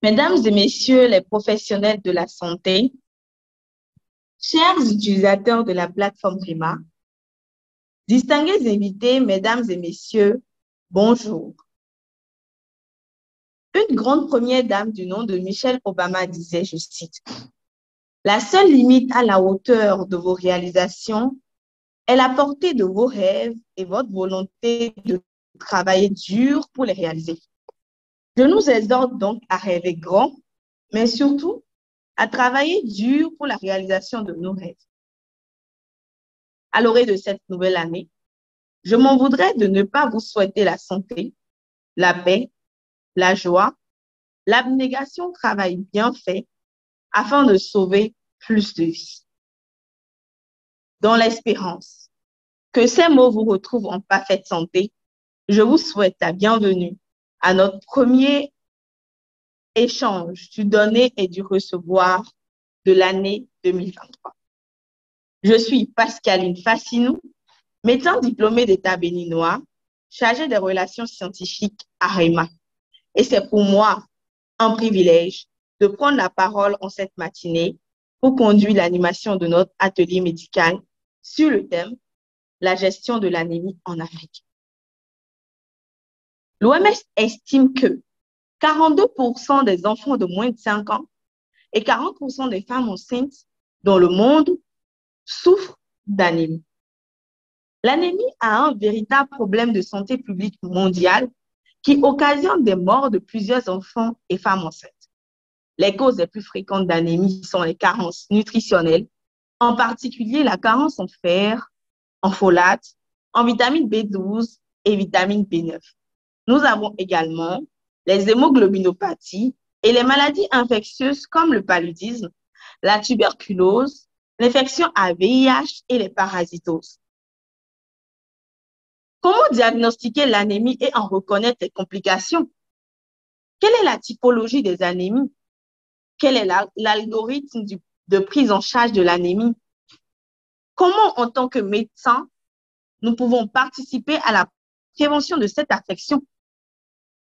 Mesdames et messieurs les professionnels de la santé, chers utilisateurs de la plateforme Prima, distingués invités, mesdames et messieurs, bonjour. Une grande première dame du nom de Michelle Obama disait, je cite, « La seule limite à la hauteur de vos réalisations est la portée de vos rêves et votre volonté de travailler dur pour les réaliser. » Je nous exhorte donc à rêver grand, mais surtout à travailler dur pour la réalisation de nos rêves. À l'orée de cette nouvelle année, je m'en voudrais de ne pas vous souhaiter la santé, la paix, la joie, l'abnégation au travail bien fait afin de sauver plus de vies. Dans l'espérance que ces mots vous retrouvent en parfaite santé, je vous souhaite la bienvenue à notre premier échange du donner et du recevoir de l'année 2023. Je suis Pascaline Fassinou, médecin diplômé d'État béninois, chargée des relations scientifiques à REMA. Et c'est pour moi un privilège de prendre la parole en cette matinée pour conduire l'animation de notre atelier médical sur le thème « La gestion de l'anémie en Afrique ». L'OMS estime que 42% des enfants de moins de 5 ans et 40% des femmes enceintes dans le monde souffrent d'anémie. L'anémie a un véritable problème de santé publique mondiale qui occasionne des morts de plusieurs enfants et femmes enceintes. Les causes les plus fréquentes d'anémie sont les carences nutritionnelles, en particulier la carence en fer, en folate, en vitamine B12 et vitamine B9. Nous avons également les hémoglobinopathies et les maladies infectieuses comme le paludisme, la tuberculose, l'infection à VIH et les parasitoses. Comment diagnostiquer l'anémie et en reconnaître les complications? Quelle est la typologie des anémies? Quel est l'algorithme de prise en charge de l'anémie? Comment, en tant que médecin, nous pouvons participer à la prévention de cette affection?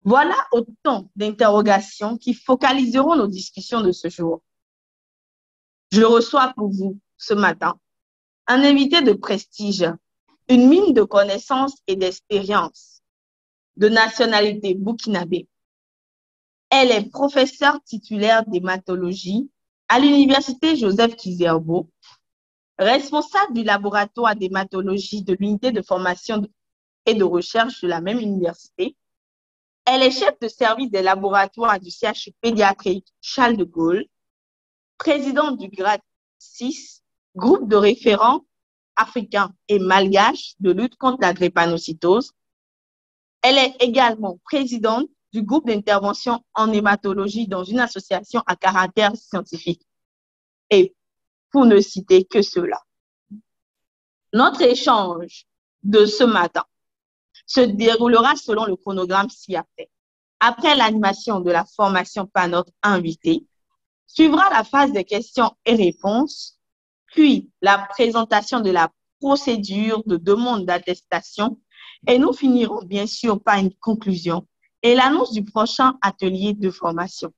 Voilà autant d'interrogations qui focaliseront nos discussions de ce jour. Je reçois pour vous, ce matin, un invité de prestige, une mine de connaissances et d'expérience, de nationalité burkinabé. Elle est professeure titulaire d'hématologie à l'université Joseph Kizerbo, responsable du laboratoire d'hématologie de l'unité de formation et de recherche de la même université. Elle est chef de service des laboratoires du CHU pédiatrique Charles de Gaulle, présidente du grade 6, groupe de référents africains et malgaches de lutte contre la drépanocytose. Elle est également présidente du groupe d'intervention en hématologie dans une association à caractère scientifique. Et pour ne citer que cela. Notre échange de ce matin se déroulera selon le chronogramme ci-après. Après l'animation de la formation par notre invité, suivra la phase des questions et réponses, puis la présentation de la procédure de demande d'attestation et nous finirons bien sûr par une conclusion et l'annonce du prochain atelier de formation.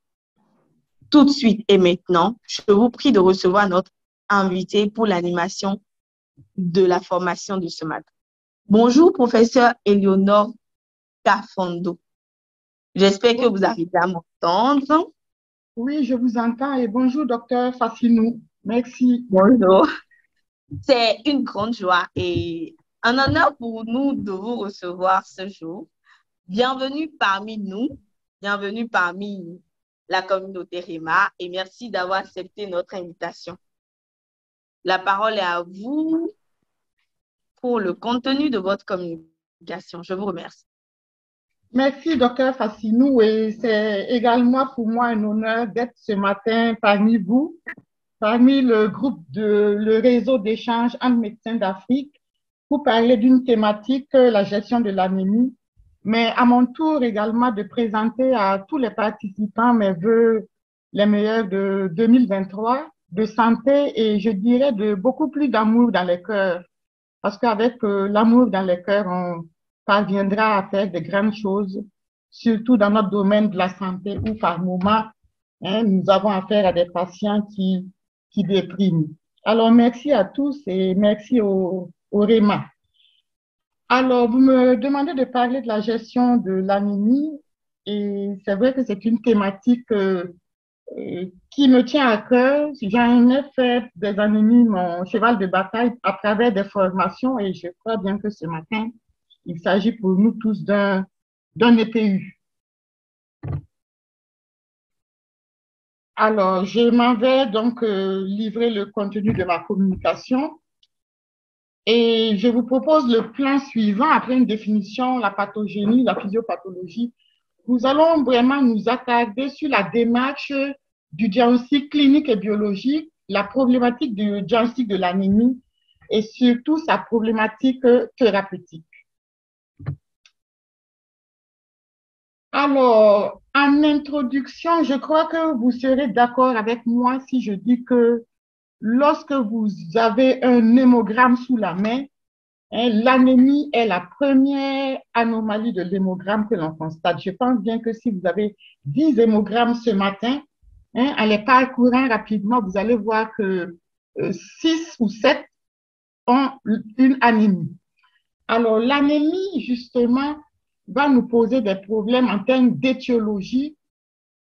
Tout de suite et maintenant, je vous prie de recevoir notre invité pour l'animation de la formation de ce matin. Bonjour, professeur Éléonore Kafondo. J'espère que vous arrivez à m'entendre. Oui, je vous entends et bonjour, docteur Fassinou. Merci. Bonjour. C'est une grande joie et un honneur pour nous de vous recevoir ce jour. Bienvenue parmi nous, bienvenue parmi la communauté REMA et merci d'avoir accepté notre invitation. La parole est à vous pour le contenu de votre communication. Je vous remercie. Merci, docteur Fassinou, et c'est également pour moi un honneur d'être ce matin parmi vous, parmi le réseau d'échange entre médecins d'Afrique, pour parler d'une thématique, la gestion de l'anémie, mais à mon tour également de présenter à tous les participants mes vœux les meilleurs de 2023, de santé et je dirais de beaucoup plus d'amour dans les cœurs. Parce qu'avec l'amour dans les cœurs, on parviendra à faire de grandes choses, surtout dans notre domaine de la santé où par moment, hein, nous avons affaire à des patients qui dépriment. Alors, merci à tous et merci au REMA. Alors, vous me demandez de parler de la gestion de l'anémie et c'est vrai que c'est une thématique qui me tient à cœur. J'en ai fait des anémies mon cheval de bataille à travers des formations et je crois bien que ce matin, il s'agit pour nous tous d'un EPU. Alors, je m'en vais donc livrer le contenu de ma communication et je vous propose le plan suivant après une définition, la pathogénie, la physiopathologie. Nous allons vraiment nous attarder sur la démarche du diagnostic clinique et biologique, la problématique du diagnostic de l'anémie et surtout sa problématique thérapeutique. Alors, en introduction, je crois que vous serez d'accord avec moi si je dis que lorsque vous avez un hémogramme sous la main, hein, l'anémie est la première anomalie de l'hémogramme que l'on constate. Je pense bien que si vous avez 10 hémogrammes ce matin, hein, en les parcourant rapidement, vous allez voir que 6 ou 7 ont une anémie. Alors, l'anémie, justement, va nous poser des problèmes en termes d'étiologie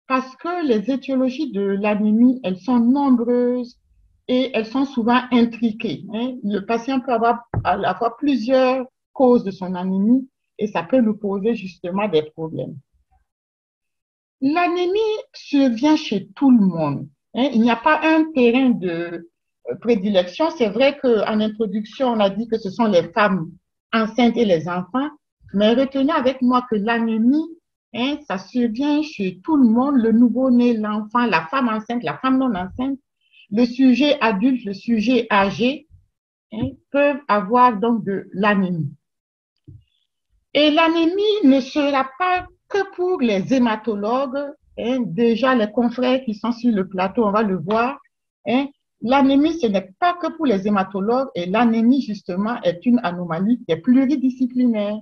parce que les étiologies de l'anémie, elles sont nombreuses et elles sont souvent intriquées, hein. Le patient peut avoir à la fois plusieurs causes de son anémie et ça peut nous poser justement des problèmes. L'anémie survient chez tout le monde, hein. Il n'y a pas un terrain de prédilection. C'est vrai qu'en introduction, on a dit que ce sont les femmes enceintes et les enfants, mais retenez avec moi que l'anémie, hein, ça survient chez tout le monde, le nouveau-né, l'enfant, la femme enceinte, la femme non enceinte, le sujet adulte, le sujet âgé, hein, peuvent avoir donc de l'anémie. Et l'anémie ne sera pas que pour les hématologues, hein. Déjà, les confrères qui sont sur le plateau, on va le voir, hein. L'anémie, ce n'est pas que pour les hématologues et l'anémie, justement, est une anomalie qui est pluridisciplinaire.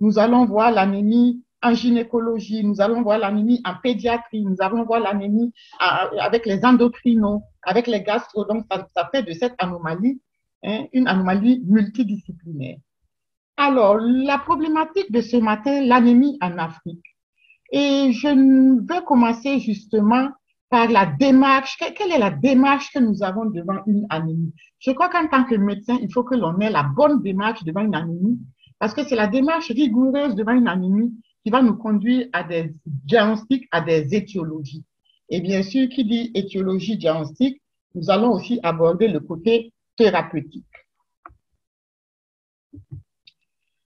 Nous allons voir l'anémie en gynécologie, nous allons voir l'anémie en pédiatrie, nous allons voir l'anémie avec les endocrinos, avec les gastro. Donc, ça fait de cette anomalie, hein, une anomalie multidisciplinaire. Alors, la problématique de ce matin, l'anémie en Afrique. Et je veux commencer justement par la démarche. Quelle est la démarche que nous avons devant une anémie? Je crois qu'en tant que médecin, il faut que l'on ait la bonne démarche devant une anémie parce que c'est la démarche rigoureuse devant une anémie qui va nous conduire à des diagnostics, à des étiologies. Et bien sûr, qui dit étiologie diagnostique, nous allons aussi aborder le côté thérapeutique.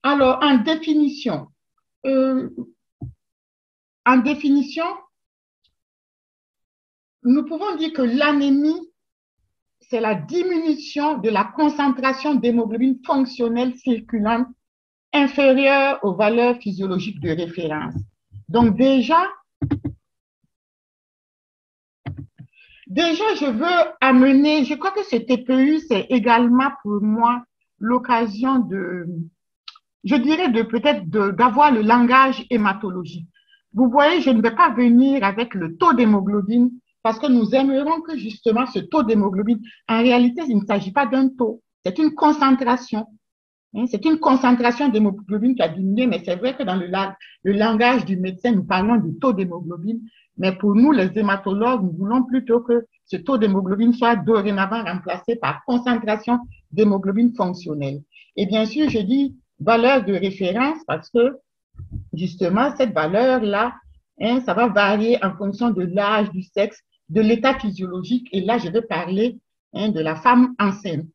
Alors, en définition, nous pouvons dire que l'anémie, c'est la diminution de la concentration d'hémoglobine fonctionnelle circulante inférieure aux valeurs physiologiques de référence. Donc déjà, je veux amener, je crois que ce TPU, c'est également pour moi l'occasion de, je dirais peut-être d'avoir le langage hématologique. Vous voyez, je ne vais pas venir avec le taux d'hémoglobine parce que nous aimerons que justement ce taux d'hémoglobine, en réalité, il ne s'agit pas d'un taux, c'est une concentration. C'est une concentration d'hémoglobine qui a diminué, mais c'est vrai que dans le langage du médecin, nous parlons du taux d'hémoglobine. Mais pour nous, les hématologues, nous voulons plutôt que ce taux d'hémoglobine soit dorénavant remplacé par concentration d'hémoglobine fonctionnelle. Et bien sûr, je dis valeur de référence parce que justement, cette valeur-là, hein, ça va varier en fonction de l'âge, du sexe, de l'état physiologique. Et là, je vais parler, hein, de la femme enceinte.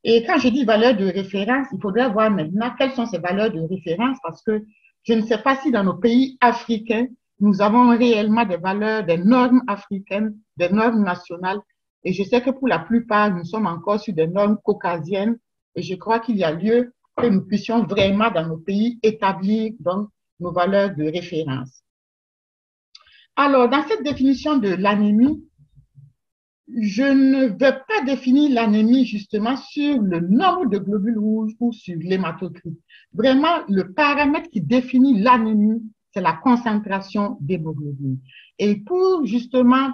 Et quand je dis valeur de référence, il faudrait voir maintenant quelles sont ces valeurs de référence parce que je ne sais pas si dans nos pays africains, nous avons réellement des valeurs, des normes africaines, des normes nationales. Et je sais que pour la plupart, nous sommes encore sur des normes caucasiennes. Et je crois qu'il y a lieu que nous puissions vraiment dans nos pays établir donc nos valeurs de référence. Alors, dans cette définition de l'anémie, je ne vais pas définir l'anémie justement sur le nombre de globules rouges ou sur l'hématocrit. Vraiment, le paramètre qui définit l'anémie, c'est la concentration d'hémoglobine. Et pour justement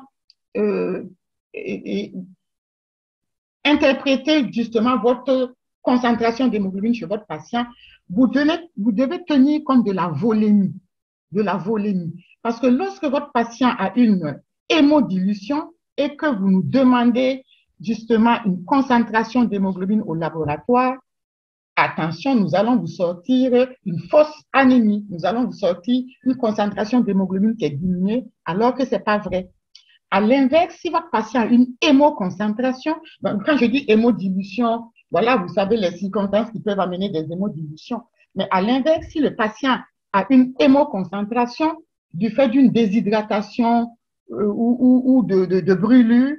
interpréter justement votre concentration d'hémoglobine chez votre patient, vous devez tenir compte de la volémie. Parce que lorsque votre patient a une hémodilution et que vous nous demandez justement une concentration d'hémoglobine au laboratoire, attention, nous allons vous sortir une fausse anémie. Nous allons vous sortir une concentration d'hémoglobine qui est diminuée alors que ce n'est pas vrai. À l'inverse, si votre patient a une hémoconcentration, quand je dis hémodilution, voilà, vous savez les circonstances qui peuvent amener des hémodilutions. Mais à l'inverse, si le patient a une hémoconcentration du fait d'une déshydratation ou de brûlure,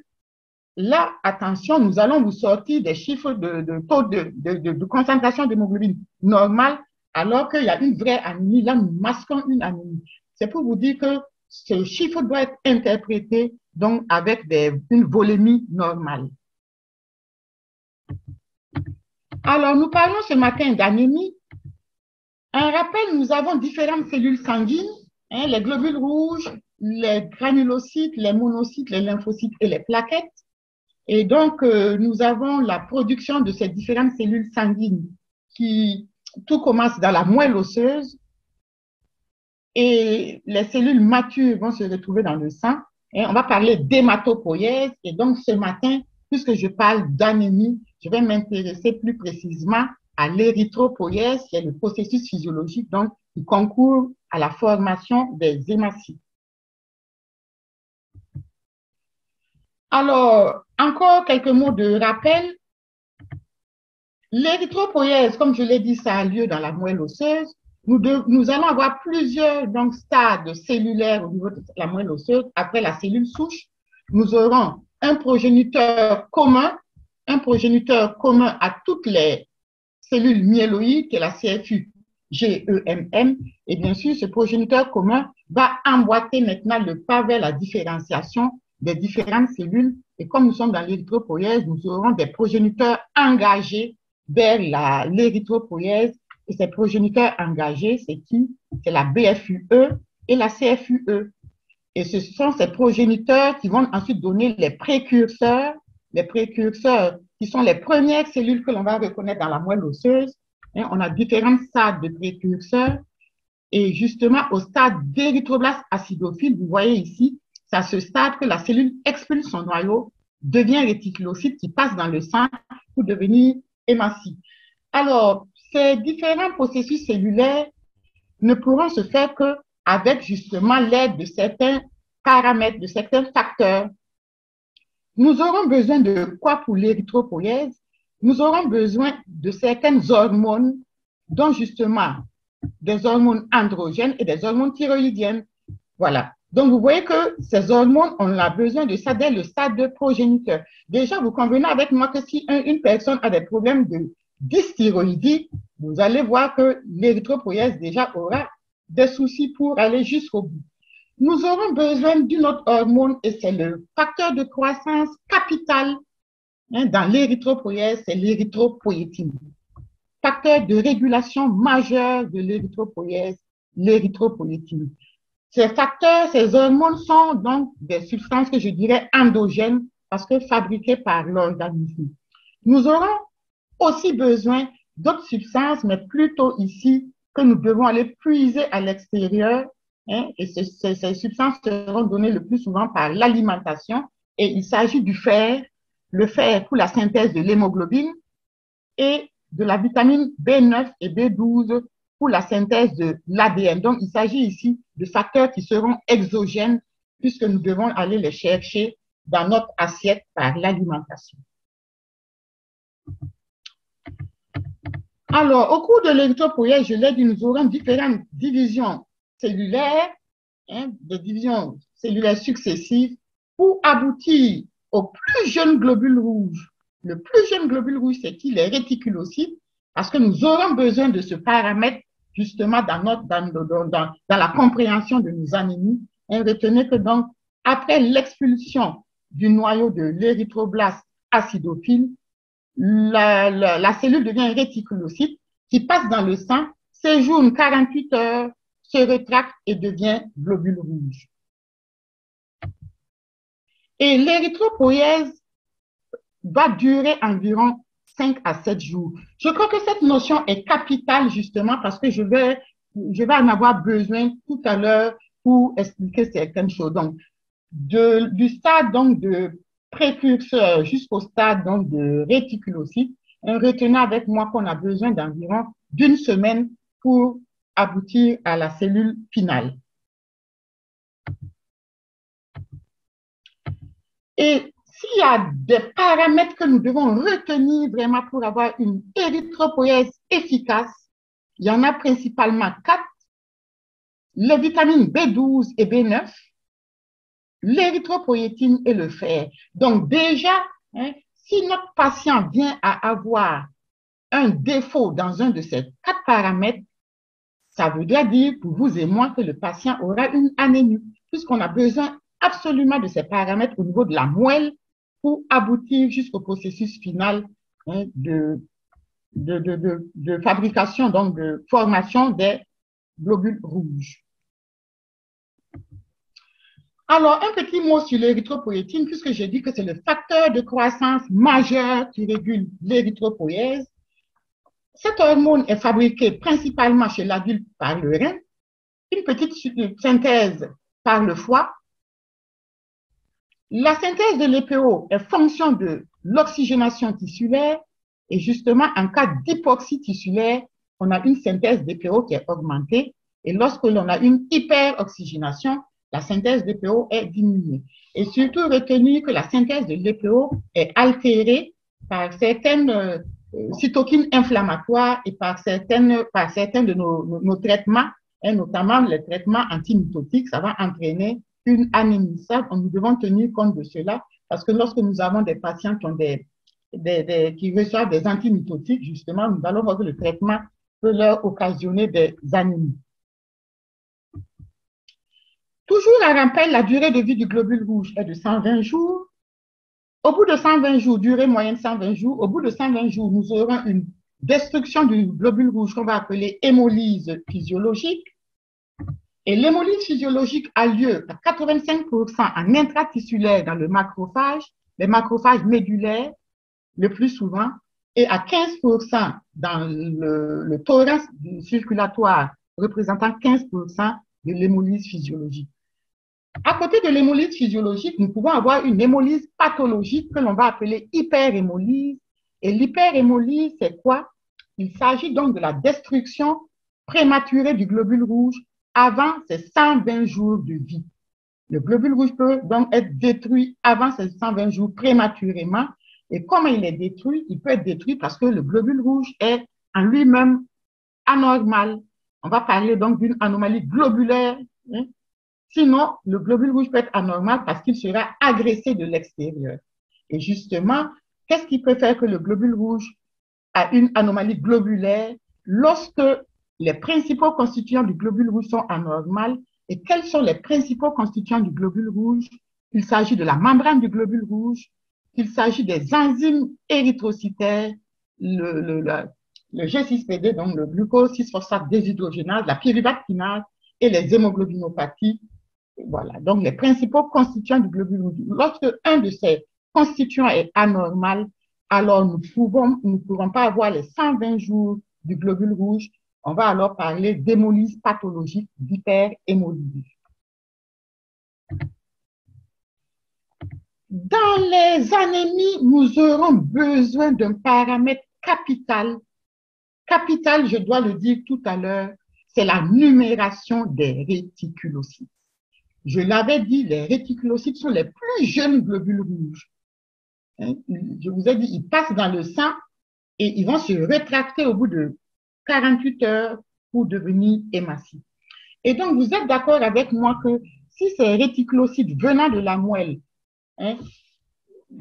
là, attention, nous allons vous sortir des chiffres de taux de concentration d'hémoglobine normale, alors qu'il y a une vraie anémie. Là, nous masquons une anémie. C'est pour vous dire que ce chiffre doit être interprété donc avec une volémie normale. Alors, nous parlons ce matin d'anémie. Un rappel, nous avons différentes cellules sanguines, les globules rouges, les granulocytes, les monocytes, les lymphocytes et les plaquettes. Et donc, nous avons la production de ces différentes cellules sanguines qui, tout commence dans la moelle osseuse et les cellules matures vont se retrouver dans le sang. Et on va parler d'hématopoïèse. Et donc, ce matin, puisque je parle d'anémie, je vais m'intéresser plus précisément à l'érythropoïèse, qui est le processus physiologique donc, qui concourt à la formation des hématies. Alors, encore quelques mots de rappel. L'érythropoïèse, comme je l'ai dit, ça a lieu dans la moelle osseuse. Nous allons avoir plusieurs donc, stades cellulaires au niveau de la moelle osseuse. Après la cellule souche, nous aurons un progéniteur commun à toutes les cellules myéloïdes, qui est la CFU-GEMM. Et bien sûr, ce progéniteur commun va emboîter maintenant le pas vers la différenciation des différentes cellules. Et comme nous sommes dans l'érythropoïèse, nous aurons des progéniteurs engagés vers l'érythropoïèse. Et ces progéniteurs engagés, c'est qui? C'est la BFUE et la CFUE. Et ce sont ces progéniteurs qui vont ensuite donner les précurseurs qui sont les premières cellules que l'on va reconnaître dans la moelle osseuse. On a différents stades de précurseurs. Et justement, au stade d'érythroblaste acidophile, vous voyez ici, c'est à ce stade que la cellule expulse son noyau, devient réticulocyte qui passe dans le sang pour devenir hématie. Alors, ces différents processus cellulaires ne pourront se faire qu'avec justement l'aide de certains paramètres, de certains facteurs. Nous aurons besoin de quoi pour l'érythropoïèse? Nous aurons besoin de certaines hormones, dont justement des hormones androgènes et des hormones thyroïdiennes. Voilà. Donc, vous voyez que ces hormones, on a besoin de ça dès le stade de progéniteur. Déjà, vous convenez avec moi que si une personne a des problèmes de dysthyroïdie, vous allez voir que l'érythropoïèse déjà aura des soucis pour aller jusqu'au bout. Nous aurons besoin d'une autre hormone et c'est le facteur de croissance capital dans l'érythropoïèse, c'est l'érythropoïétine. Facteur de régulation majeur de l'érythropoïèse, l'érythropoïétine. Ces facteurs, ces hormones sont donc des substances que je dirais endogènes parce que fabriquées par l'organisme. Nous aurons aussi besoin d'autres substances, mais plutôt ici que nous devons aller puiser à l'extérieur. Et ces substances seront données le plus souvent par l'alimentation. Et il s'agit du fer, le fer pour la synthèse de l'hémoglobine et de la vitamine B9 et B12 pour la synthèse de l'ADN. Donc, il s'agit ici de facteurs qui seront exogènes puisque nous devons aller les chercher dans notre assiette par l'alimentation. Alors, au cours de l'érythropoïèse, je l'ai dit, nous aurons différentes divisions cellulaires, des divisions cellulaires successives pour aboutir au plus jeune globule rouge. Le plus jeune globule rouge, c'est qui? Les réticulocytes, parce que nous aurons besoin de ce paramètre justement dans la compréhension de nos anémies. Retenez que donc, après l'expulsion du noyau de l'érythroblaste acidophile, la cellule devient réticulocyte qui passe dans le sang, séjourne 48 heures se rétracte et devient globule rouge. Et l'érythropoïèse va durer environ 5 à 7 jours. Je crois que cette notion est capitale justement parce que je vais en avoir besoin tout à l'heure pour expliquer certaines choses. Donc, du stade donc, de précurseur jusqu'au stade donc, de réticulocyte, retenez avec moi qu'on a besoin d'environ d'une semaine pour aboutir à la cellule finale. Et s'il y a des paramètres que nous devons retenir vraiment pour avoir une érythropoïèse efficace, il y en a principalement 4. Les vitamines B12 et B9, l'érythropoïétine et le fer. Donc déjà, si notre patient vient à avoir un défaut dans un de ces 4 paramètres, ça veut dire pour vous et moi que le patient aura une anémie, puisqu'on a besoin absolument de ces paramètres au niveau de la moelle pour aboutir jusqu'au processus final de fabrication, donc de formation des globules rouges. Alors, un petit mot sur l'érythropoïétine, puisque j'ai dit que c'est le facteur de croissance majeur qui régule l'érythropoïèse. Cette hormone est fabriquée principalement chez l'adulte par le rein, une petite synthèse par le foie. La synthèse de l'EPO est fonction de l'oxygénation tissulaire et justement, en cas d'hypoxie tissulaire, on a une synthèse d'EPO qui est augmentée et lorsque l'on a une hyperoxygénation, la synthèse d'EPO est diminuée. Et surtout, retenir que la synthèse de l'EPO est altérée par certaines cytokines inflammatoires et par certains de nos traitements, et notamment les traitements antimitotiques, ça va entraîner une anémie. Ça, nous devons tenir compte de cela parce que lorsque nous avons des patients qui, ont qui reçoivent des antimitotiques, justement, nous allons voir que le traitement peut leur occasionner des anémies. Toujours à rappel, la durée de vie du globule rouge est de 120 jours. Au bout de 120 jours, durée moyenne 120 jours, au bout de 120 jours, nous aurons une destruction du globule rouge qu'on va appeler hémolyse physiologique. Et l'hémolyse physiologique a lieu à 85% en intratissulaire dans le macrophage, les macrophages médulaires le plus souvent, et à 15% dans le thorax circulatoire, représentant 15% de l'hémolyse physiologique. À côté de l'hémolyse physiologique, nous pouvons avoir une hémolyse pathologique que l'on va appeler hyperhémolyse. Et l'hyperhémolyse, c'est quoi? Il s'agit donc de la destruction prématurée du globule rouge avant ses 120 jours de vie. Le globule rouge peut donc être détruit avant ses 120 jours prématurément. Et comment il est détruit? Il peut être détruit parce que le globule rouge est en lui-même anormal. On va parler donc d'une anomalie globulaire. Sinon, le globule rouge peut être anormal parce qu'il sera agressé de l'extérieur. Et justement, qu'est-ce qui peut faire que le globule rouge a une anomalie globulaire lorsque les principaux constituants du globule rouge sont anormaux? Et quels sont les principaux constituants du globule rouge? Il s'agit de la membrane du globule rouge, il s'agit des enzymes érythrocytaires, le G6PD, donc le glucose 6-phosphate déshydrogénase, la pyruvate kinase et les hémoglobinopathies. Voilà, donc les principaux constituants du globule rouge. Lorsque un de ces constituants est anormal, alors nous ne pourrons pas avoir les 120 jours du globule rouge. On va alors parler d'hémolyse pathologique, d'hyperhémolyse. Dans les anémies, nous aurons besoin d'un paramètre capital. Capital, je dois le dire tout à l'heure, c'est la numération des réticulocytes. Je l'avais dit, les réticulocytes sont les plus jeunes globules rouges. Je vous ai dit, ils passent dans le sang et ils vont se rétracter au bout de 48 heures pour devenir hématies. Et donc, vous êtes d'accord avec moi que si ces réticulocytes venant de la moelle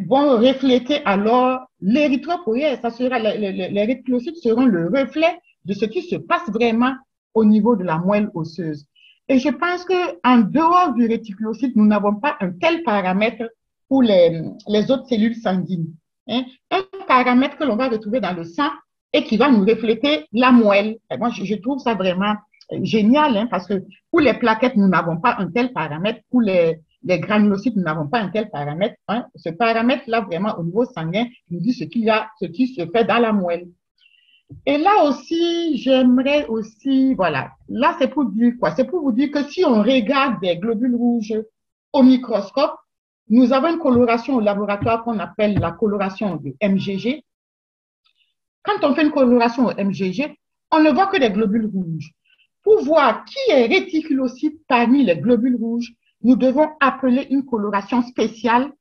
vont refléter alors l'érythropoïèse, les réticulocytes seront le reflet de ce qui se passe vraiment au niveau de la moelle osseuse. Et je pense qu'en dehors du réticulocyte, nous n'avons pas un tel paramètre pour les autres cellules sanguines. Un paramètre que l'on va retrouver dans le sang et qui va nous refléter la moelle. Et moi, je trouve ça vraiment génial, hein, parce que pour les plaquettes, nous n'avons pas un tel paramètre. Pour les granulocytes, nous n'avons pas un tel paramètre. Hein. Ce paramètre-là, vraiment, au niveau sanguin, nous dit ce qui se fait dans la moelle. Et là aussi, j'aimerais aussi, voilà, là c'est pour dire quoi? C'est pour vous dire que si on regarde des globules rouges au microscope, nous avons une coloration au laboratoire qu'on appelle la coloration de MGG. Quand on fait une coloration au MGG, on ne voit que des globules rouges. Pour voir qui est réticulocyte parmi les globules rouges, nous devons appeler une coloration spéciale.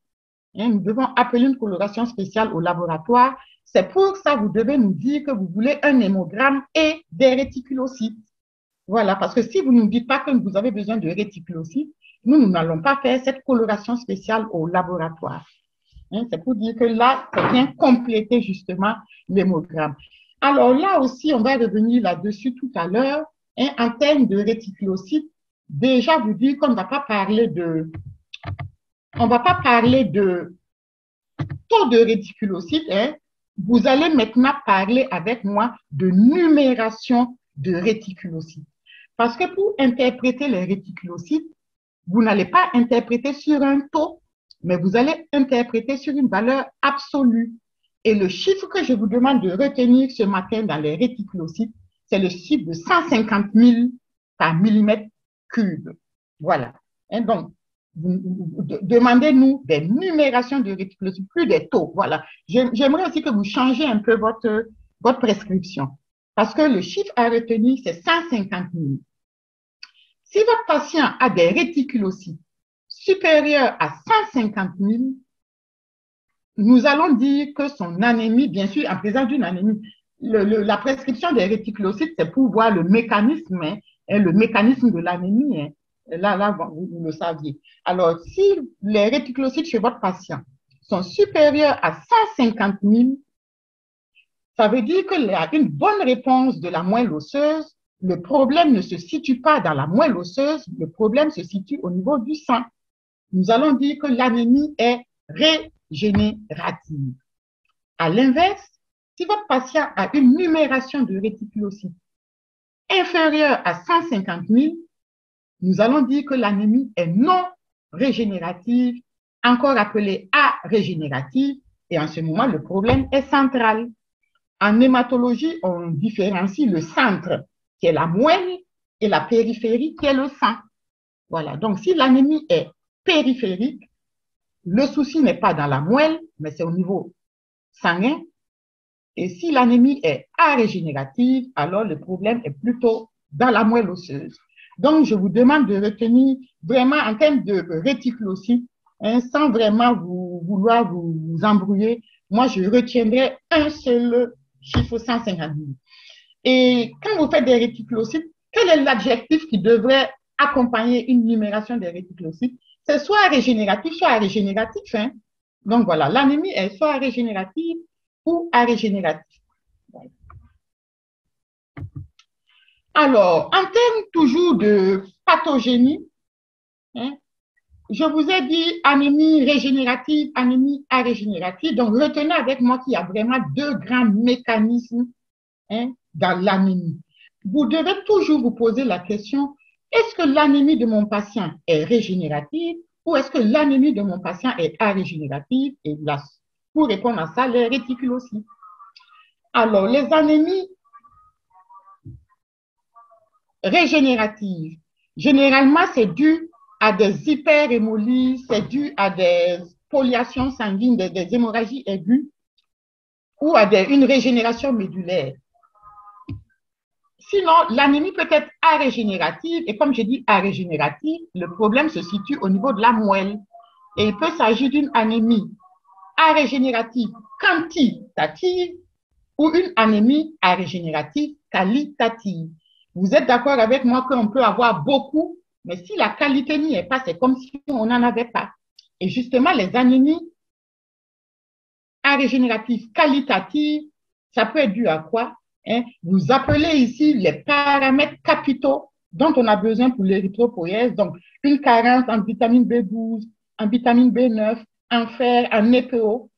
Nous devons appeler une coloration spéciale au laboratoire. C'est pour ça que vous devez nous dire que vous voulez un hémogramme et des réticulocytes. Voilà, parce que si vous ne nous dites pas que vous avez besoin de réticulocytes, nous n'allons pas faire cette coloration spéciale au laboratoire. C'est pour dire que là, ça vient compléter justement l'hémogramme. Alors là aussi, on va revenir là-dessus tout à l'heure. En termes de réticulocytes, déjà vous dire qu'on ne va pas parler de taux de réticulocytes. Vous allez maintenant parler avec moi de numération de réticulocytes. Parce que pour interpréter les réticulocytes, vous n'allez pas interpréter sur un taux, mais vous allez interpréter sur une valeur absolue. Et le chiffre que je vous demande de retenir ce matin dans les réticulocytes, c'est le chiffre de 150 000 par millimètre cube. Voilà. Donc, demandez-nous des numérations de réticulocytes, plus des taux. Voilà. J'aimerais aussi que vous changez un peu votre prescription. Parce que le chiffre à retenir, c'est 150 000. Si votre patient a des réticulocytes supérieurs à 150 000, nous allons dire que son anémie, bien sûr, en présence d'une anémie, la prescription des réticulocytes, c'est pour voir le mécanisme de l'anémie. Là, vous le saviez. Alors, si les réticulocytes chez votre patient sont supérieurs à 150 000, ça veut dire qu'il y a une bonne réponse de la moelle osseuse. Le problème ne se situe pas dans la moelle osseuse, le problème se situe au niveau du sang. Nous allons dire que l'anémie est régénérative. À l'inverse, si votre patient a une numération de réticulocytes inférieure à 150 000, nous allons dire que l'anémie est non régénérative, encore appelée arégénérative, et en ce moment, le problème est central. En hématologie, on différencie le centre, qui est la moelle, et la périphérie, qui est le sang. Voilà. Donc, si l'anémie est périphérique, le souci n'est pas dans la moelle, mais c'est au niveau sanguin. Et si l'anémie est arégénérative, alors le problème est plutôt dans la moelle osseuse. Donc, je vous demande de retenir vraiment en termes de réticulocytes, sans vraiment vouloir vous embrouiller. Moi, je retiendrai un seul chiffre 150 000. Et quand vous faites des réticulocytes, quel est l'adjectif qui devrait accompagner une numération des réticulocytes? C'est soit régénératif, soit arégénératif. Donc voilà, l'anémie est soit régénérative ou arégénérative. Alors, en termes toujours de pathogénie, je vous ai dit anémie régénérative, anémie arégénérative. Donc, retenez avec moi qu'il y a vraiment deux grands mécanismes dans l'anémie. Vous devez toujours vous poser la question, est-ce que l'anémie de mon patient est régénérative ou est-ce que l'anémie de mon patient est arégénérative? Et là, pour répondre à ça, les réticulocytes. Alors, les anémies régénératives, généralement, c'est dû à des hyperhémolyses, c'est dû à des spoliations sanguines, des hémorragies aiguës ou à une régénération médulaire. Sinon, l'anémie peut être arégénérative, et comme je dis arégénérative, le problème se situe au niveau de la moelle. Et il peut s'agir d'une anémie arégénérative quantitative ou une anémie arégénérative qualitative. Vous êtes d'accord avec moi qu'on peut avoir beaucoup, mais si la qualité n'y est pas, c'est comme si on n'en avait pas. Et justement, les anémies arégénératives qualitatives, ça peut être dû à quoi? Vous appelez ici les paramètres capitaux dont on a besoin pour l'érythropoïèse. Donc, une carence en vitamine B12, en vitamine B9, en fer, en EPO.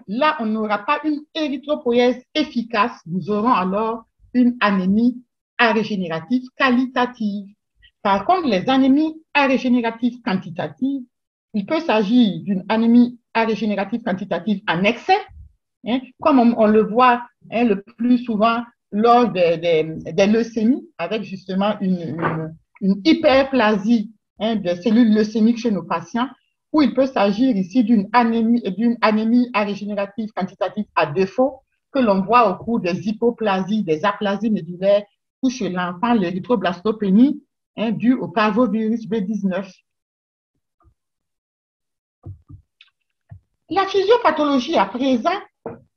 Là, on n'aura pas une érythropoïèse efficace. Nous aurons alors une anémie arégénératives qualitatives. Par contre, les anémies arégénératives quantitatives, il peut s'agir d'une anémie arégénérative quantitative en excès, hein, comme on le voit hein, le plus souvent lors des leucémies, avec justement une hyperplasie hein, des cellules leucémiques chez nos patients, où il peut s'agir ici d'une anémie arégénérative quantitative à défaut que l'on voit au cours des hypoplasies, des aplasies médulaires, ou chez l'enfant l'érythroblastopénie hein, due au parvovirus B19. La physiopathologie à présent,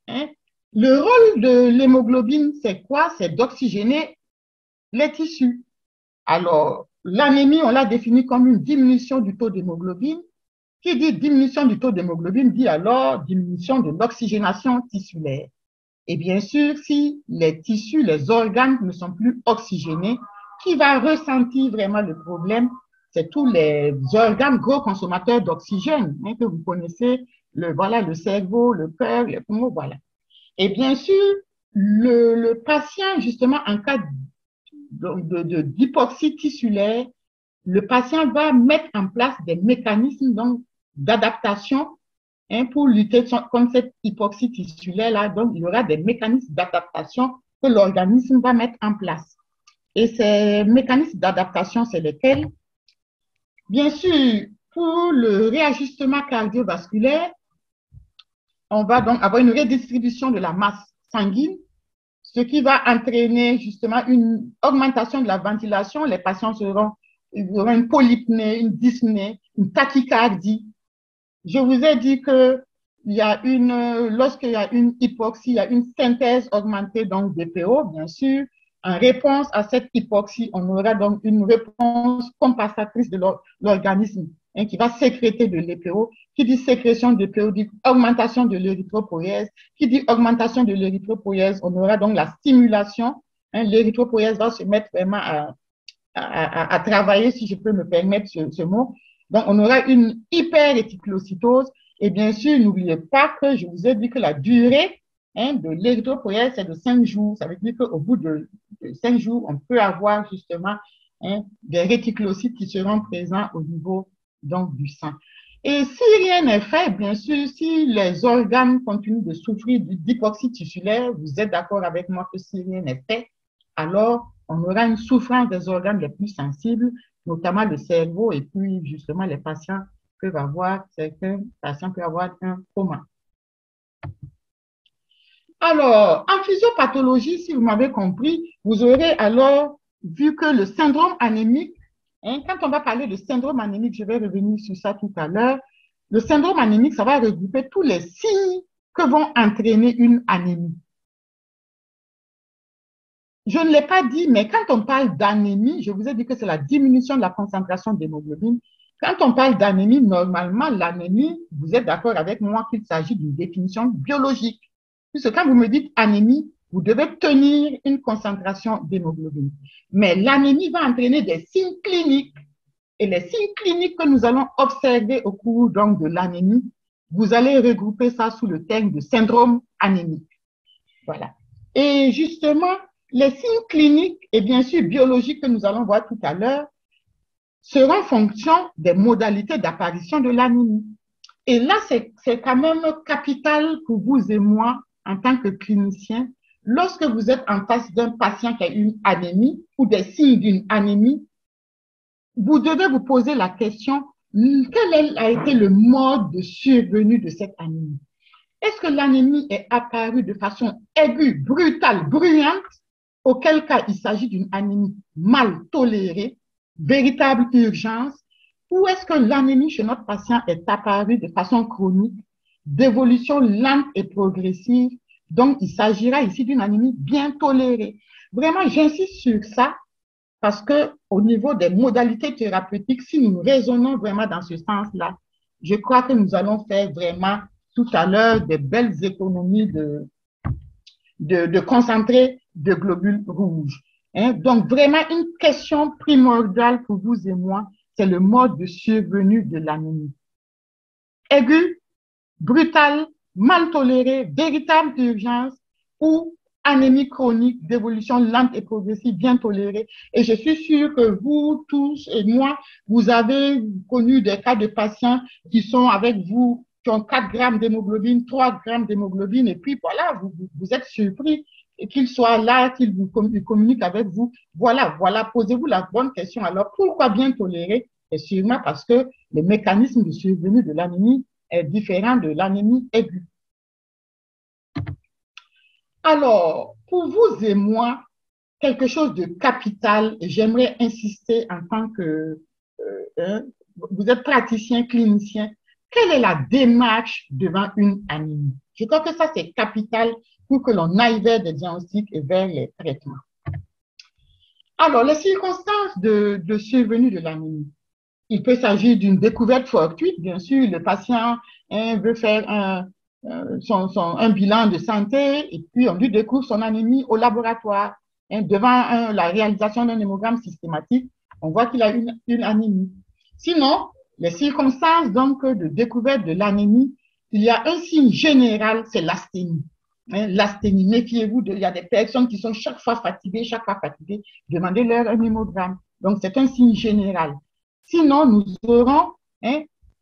hein, le rôle de l'hémoglobine, c'est quoi? C'est d'oxygéner les tissus. Alors, l'anémie, on l'a définie comme une diminution du taux d'hémoglobine. Qui dit diminution du taux d'hémoglobine dit alors diminution de l'oxygénation tissulaire. Et bien sûr, si les tissus, les organes ne sont plus oxygénés, qui va ressentir vraiment le problème? C'est tous les organes gros consommateurs d'oxygène hein, que vous connaissez, le cerveau, le cœur, les poumons, voilà. Et bien sûr, le patient, justement, en cas d'hypoxie tissulaire, le patient va mettre en place des mécanismes d'adaptation hein, pour lutter contre cette hypoxie tissulaire-là. Donc, il y aura des mécanismes d'adaptation que l'organisme va mettre en place. Et ces mécanismes d'adaptation, c'est lesquels? Bien sûr, pour le réajustement cardiovasculaire, on va donc avoir une redistribution de la masse sanguine, ce qui va entraîner justement une augmentation de la ventilation. Les patients auront une polypnée, une dyspnée, une tachycardie. Je vous ai dit que lorsqu'il y a une hypoxie, il y a une synthèse augmentée donc d'EPO, bien sûr. En réponse à cette hypoxie, on aura donc une réponse compensatrice de l'organisme hein, qui va sécréter de l'EPO. Qui dit sécrétion d'EPO dit augmentation de l'érythropoïèse. Qui dit augmentation de l'érythropoïèse, on aura donc la stimulation. Hein, l'érythropoïèse va se mettre vraiment à travailler, si je peux me permettre ce mot. Donc, on aura une hyperréticulocytose. Et bien sûr, n'oubliez pas que je vous ai dit que la durée hein, de l'érythropoïèse, c'est de 5 jours. Ça veut dire qu'au bout de 5 jours, on peut avoir justement hein, des réticulocytes qui seront présents au niveau donc, du sang. Et si rien n'est fait, bien sûr, si les organes continuent de souffrir d'hypoxie tissulaire, vous êtes d'accord avec moi que si rien n'est fait, alors on aura une souffrance des organes les plus sensibles, notamment le cerveau, et puis justement les patients peuvent avoir, certains patients peuvent avoir un coma. Alors, en physiopathologie, si vous m'avez compris, vous aurez alors vu que le syndrome anémique, hein, quand on va parler de syndrome anémique, je vais revenir sur ça tout à l'heure, le syndrome anémique, ça va regrouper tous les signes que vont entraîner une anémie. Je ne l'ai pas dit, mais quand on parle d'anémie, je vous ai dit que c'est la diminution de la concentration d'hémoglobine. Quand on parle d'anémie, normalement, l'anémie, vous êtes d'accord avec moi qu'il s'agit d'une définition biologique. Puisque quand vous me dites anémie, vous devez tenir une concentration d'hémoglobine. Mais l'anémie va entraîner des signes cliniques. Et les signes cliniques que nous allons observer au cours donc, de l'anémie, vous allez regrouper ça sous le terme de syndrome anémique. Voilà. Et justement, les signes cliniques et bien sûr biologiques que nous allons voir tout à l'heure seront en fonction des modalités d'apparition de l'anémie. Et là, c'est quand même capital pour vous et moi, en tant que clinicien, lorsque vous êtes en face d'un patient qui a une anémie ou des signes d'une anémie, vous devez vous poser la question, quel a été le mode de survenue de cette anémie? Est-ce que l'anémie est apparue de façon aiguë, brutale, bruyante, auquel cas il s'agit d'une anémie mal tolérée, véritable urgence, ou est-ce que l'anémie chez notre patient est apparue de façon chronique, d'évolution lente et progressive, donc il s'agira ici d'une anémie bien tolérée. Vraiment, j'insiste sur ça parce que au niveau des modalités thérapeutiques, si nous raisonnons vraiment dans ce sens-là, je crois que nous allons faire vraiment tout à l'heure des belles économies de concentrés de globules rouges. Hein? Donc, vraiment, une question primordiale pour vous et moi, c'est le mode de survenue de l'anémie. Aigu, brutal, mal toléré, véritable urgence ou anémie chronique d'évolution lente et progressive bien tolérée. Et je suis sûre que vous tous et moi, vous avez connu des cas de patients qui sont avec vous, qui ont 4 grammes d'hémoglobine, 3 grammes d'hémoglobine, et puis voilà, vous êtes surpris qu'ils soient là, qu'ils vous communiquent avec vous. Voilà, posez-vous la bonne question. Alors, pourquoi bien tolérer? C'est sûrement parce que le mécanisme de survenue de l'anémie est différent de l'anémie aiguë. Alors, pour vous et moi, quelque chose de capital, et j'aimerais insister en tant que vous êtes praticien, clinicien, quelle est la démarche devant une anémie? Je crois que ça, c'est capital pour que l'on aille vers des diagnostics et vers les traitements. Alors, les circonstances de survenue de l'anémie. Il peut s'agir d'une découverte fortuite, bien sûr, le patient veut faire un bilan de santé et puis on lui découvre son anémie au laboratoire. Devant la réalisation d'un hémogramme systématique, on voit qu'il a une anémie. Sinon, les circonstances donc de découverte de l'anémie, il y a un signe général, c'est l'asthénie. L'asthénie, méfiez-vous, il y a des personnes qui sont chaque fois fatiguées, demandez-leur un hémogramme. Donc, c'est un signe général. Sinon, nous aurons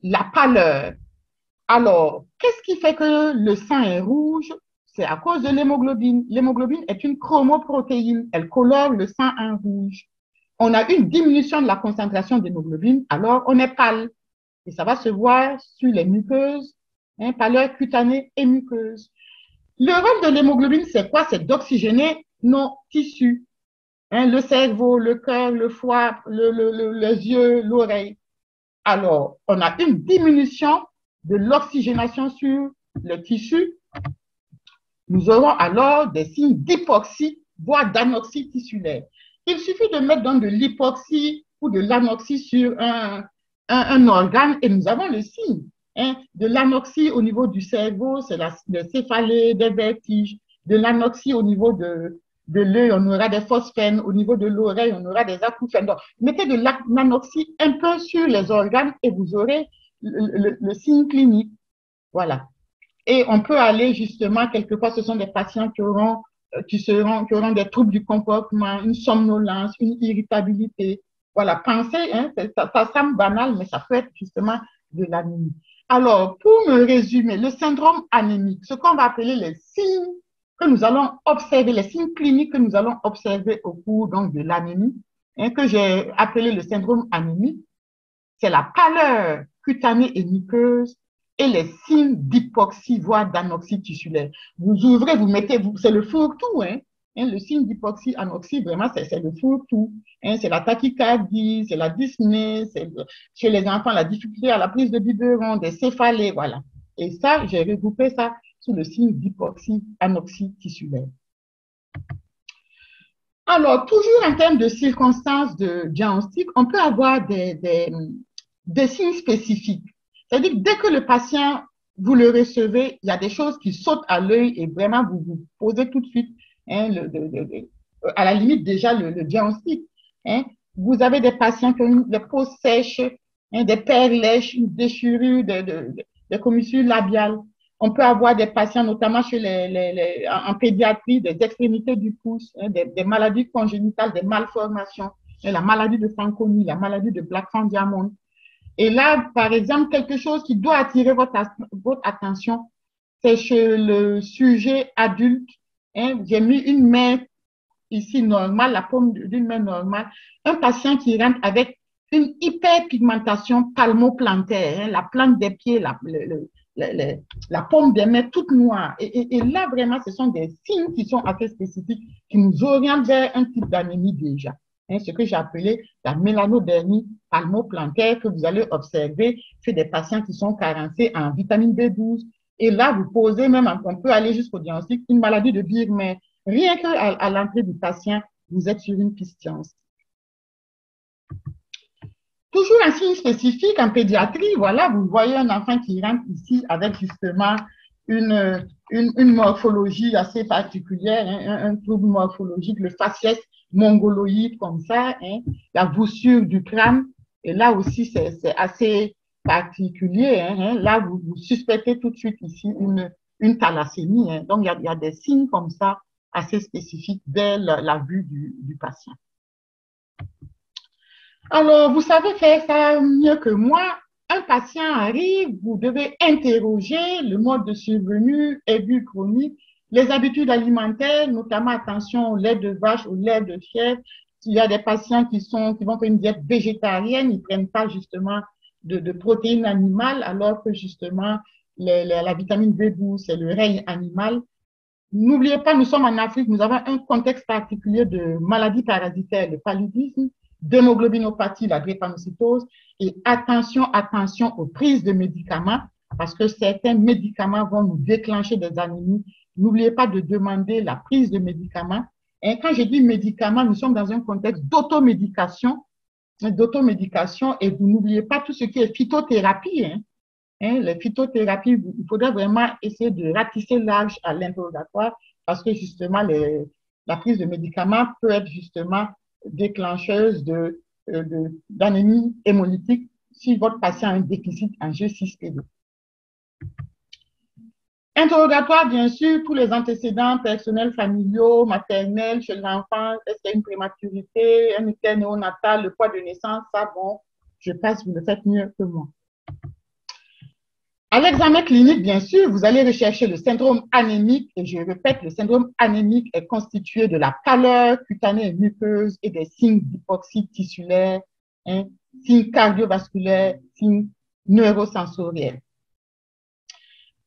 la pâleur. Alors, qu'est-ce qui fait que le sang est rouge? C'est à cause de l'hémoglobine. L'hémoglobine est une chromoprotéine. Elle colore le sang en rouge. On a une diminution de la concentration d'hémoglobine, alors on est pâle. Et ça va se voir sur les muqueuses, pâleur cutanée et muqueuse. Le rôle de l'hémoglobine, c'est quoi? C'est d'oxygéner nos tissus. Le cerveau, le cœur, le foie, les yeux, l'oreille. Alors, on a une diminution de l'oxygénation sur le tissu. Nous aurons alors des signes d'hypoxie, voire d'anoxie tissulaire. Il suffit de mettre donc de l'hypoxie ou de l'anoxie sur un organe et nous avons le signe. De l'anoxie au niveau du cerveau, c'est le céphalée, des vertiges. De l'anoxie au niveau de l'œil, on aura des phosphènes. Au niveau de l'oreille, on aura des acouphènes. Donc, mettez de l'anoxie un peu sur les organes et vous aurez le signe clinique. Voilà. Et on peut aller justement, quelquefois, ce sont des patients qui auront des troubles du comportement, une somnolence, une irritabilité. Voilà, pensez, ça semble banal, mais ça peut être justement de l'anémie. Alors, pour me résumer, le syndrome anémique, ce qu'on va appeler les signes que nous allons observer, les signes cliniques que nous allons observer au cours donc, de l'anémie, que j'ai appelé le syndrome anémique, c'est la pâleur cutanée et muqueuse et les signes d'hypoxie, voire d'anoxie tissulaire. Vous ouvrez, vous mettez, c'est le fourre-tout, le signe d'hypoxie, anoxie, vraiment, c'est le fourre-tout. C'est la tachycardie, c'est la dyspnée, c'est chez les enfants, la difficulté à la prise de biberon, des céphalées, voilà. Et ça, j'ai regroupé ça sous le signe d'hypoxie, anoxie tissulaire. Alors, toujours en termes de circonstances de diagnostic, on peut avoir des signes spécifiques. C'est-à-dire que dès que le patient, vous le recevez, il y a des choses qui sautent à l'œil et vraiment vous vous posez tout de suite, à la limite déjà le diagnostic. Vous avez des patients qui ont des peaux sèches, des paires lèches, une déchirure des commissures labiales. On peut avoir des patients, notamment chez en pédiatrie, des extrémités du pouce, des maladies congénitales, des malformations, la maladie de Fanconi, la maladie de Blackfan-Diamond. Et là, par exemple, quelque chose qui doit attirer votre attention, c'est chez le sujet adulte. J'ai mis une main ici normale, la paume d'une main normale, un patient qui rentre avec une hyperpigmentation palmoplantaire, la plante des pieds, la paume des mains toute noire. Et là, vraiment, ce sont des signes qui sont assez spécifiques, qui nous orientent vers un type d'anémie déjà. Ce que j'ai appelé la mélanodermie palmoplantaire que vous allez observer chez des patients qui sont carencés en vitamine B12. Et là, vous posez même, on peut aller jusqu'au diagnostic, une maladie de Birman. Rien qu'à l'entrée du patient, vous êtes sur une piste science. Toujours un signe spécifique en pédiatrie, voilà, vous voyez un enfant qui rentre ici avec justement une morphologie assez particulière, un trouble morphologique, le faciès mongoloïde comme ça, la voussure du crâne, et là aussi c'est assez particulier, là vous suspectez tout de suite ici une thalassémie, donc il y a des signes comme ça assez spécifiques dès la vue du patient. Alors, vous savez faire ça mieux que moi. Un patient arrive, vous devez interroger le mode de survenue aigu chronique, les habitudes alimentaires, notamment attention au lait de vache, au lait de chèvre. S'il y a des patients qui vont faire une diète végétarienne, ils ne prennent pas justement de protéines animales, alors que justement la vitamine B12, c'est le règne animal. N'oubliez pas, nous sommes en Afrique, nous avons un contexte particulier de maladies parasitaires, le paludisme, d'hémoglobinopathie, la drépanocytose, et attention aux prises de médicaments, parce que certains médicaments vont nous déclencher des anémies. N'oubliez pas de demander la prise de médicaments. Et quand je dis médicaments, nous sommes dans un contexte d'automédication, et vous n'oubliez pas tout ce qui est phytothérapie, les phytothérapies, il faudrait vraiment essayer de ratisser large à l'interrogatoire parce que justement, la prise de médicaments peut être justement déclencheuse d'anémie hémolytique si votre patient a un déficit en G6PD. Interrogatoire, bien sûr, tous les antécédents personnels, familiaux, maternels chez l'enfant, est-ce qu'il y a une prématurité, un état néonatal, le poids de naissance, ça, bon, je passe, vous le faites mieux que moi. À l'examen clinique, bien sûr, vous allez rechercher le syndrome anémique et je répète, le syndrome anémique est constitué de la pâleur cutanée et muqueuse et des signes d'hypoxie tissulaire, signes cardiovasculaires, signes neurosensoriels.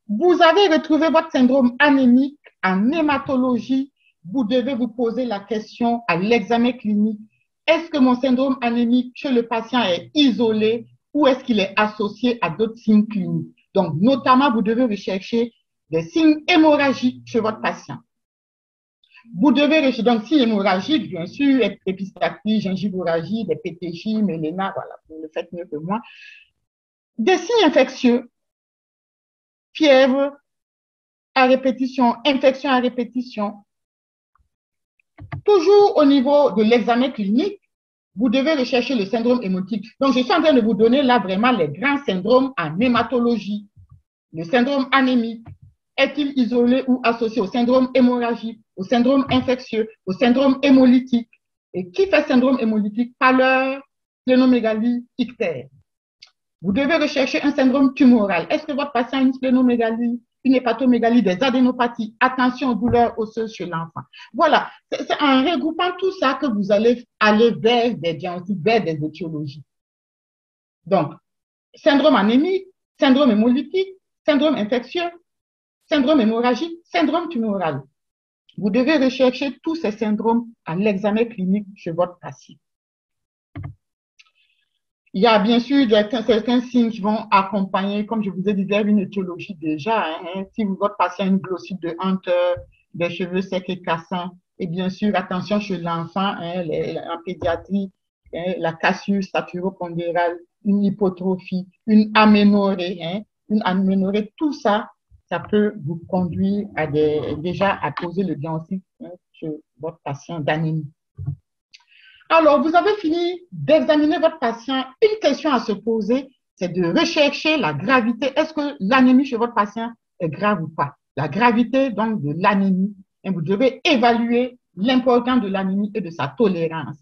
Vous avez retrouvé votre syndrome anémique en hématologie. Vous devez vous poser la question à l'examen clinique. Est-ce que mon syndrome anémique chez le patient est isolé ou est-ce qu'il est associé à d'autres signes cliniques? Donc, notamment, vous devez rechercher des signes hémorragiques chez votre patient. Vous devez rechercher, donc, signes hémorragiques, bien sûr, épistaxie, gingivorragie, des PTJ, méléna, voilà, vous le faites mieux que moi. Des signes infectieux, fièvre à répétition, infection à répétition. Toujours au niveau de l'examen clinique, vous devez rechercher le syndrome hémolytique. Donc, je suis en train de vous donner là vraiment les grands syndromes en hématologie. Le syndrome anémique, est-il isolé ou associé au syndrome hémorragique, au syndrome infectieux, au syndrome hémolytique? Et qui fait syndrome hémolytique? Pâleur, splénomégalie, ictère. Vous devez rechercher un syndrome tumoral. Est-ce que votre patient a une splénomégalie, une hépatomégalie, des adénopathies? Attention aux douleurs osseuses chez l'enfant. Voilà, c'est en regroupant tout ça que vous allez aller vers des diagnostics, vers des étiologies. Donc, syndrome anémique, syndrome hémolytique, syndrome infectieux, syndrome hémorragique, syndrome tumoral. Vous devez rechercher tous ces syndromes à l'examen clinique chez votre patient. Il y a bien sûr certains signes qui vont accompagner, comme je vous ai dit, vers une étiologie déjà. Si votre patient a une glossite de Hunter, des cheveux secs et cassants, et bien sûr, attention chez l'enfant, en pédiatrie, la cassure saturopondérale, une hypotrophie, une aménorrhée, tout ça, ça peut vous conduire à déjà à poser le diagnostic chez votre patient d'anémie. Alors, vous avez fini d'examiner votre patient. Une question à se poser, c'est de rechercher la gravité. Est-ce que l'anémie chez votre patient est grave ou pas? La gravité, donc, de l'anémie. Et vous devez évaluer l'importance de l'anémie et de sa tolérance.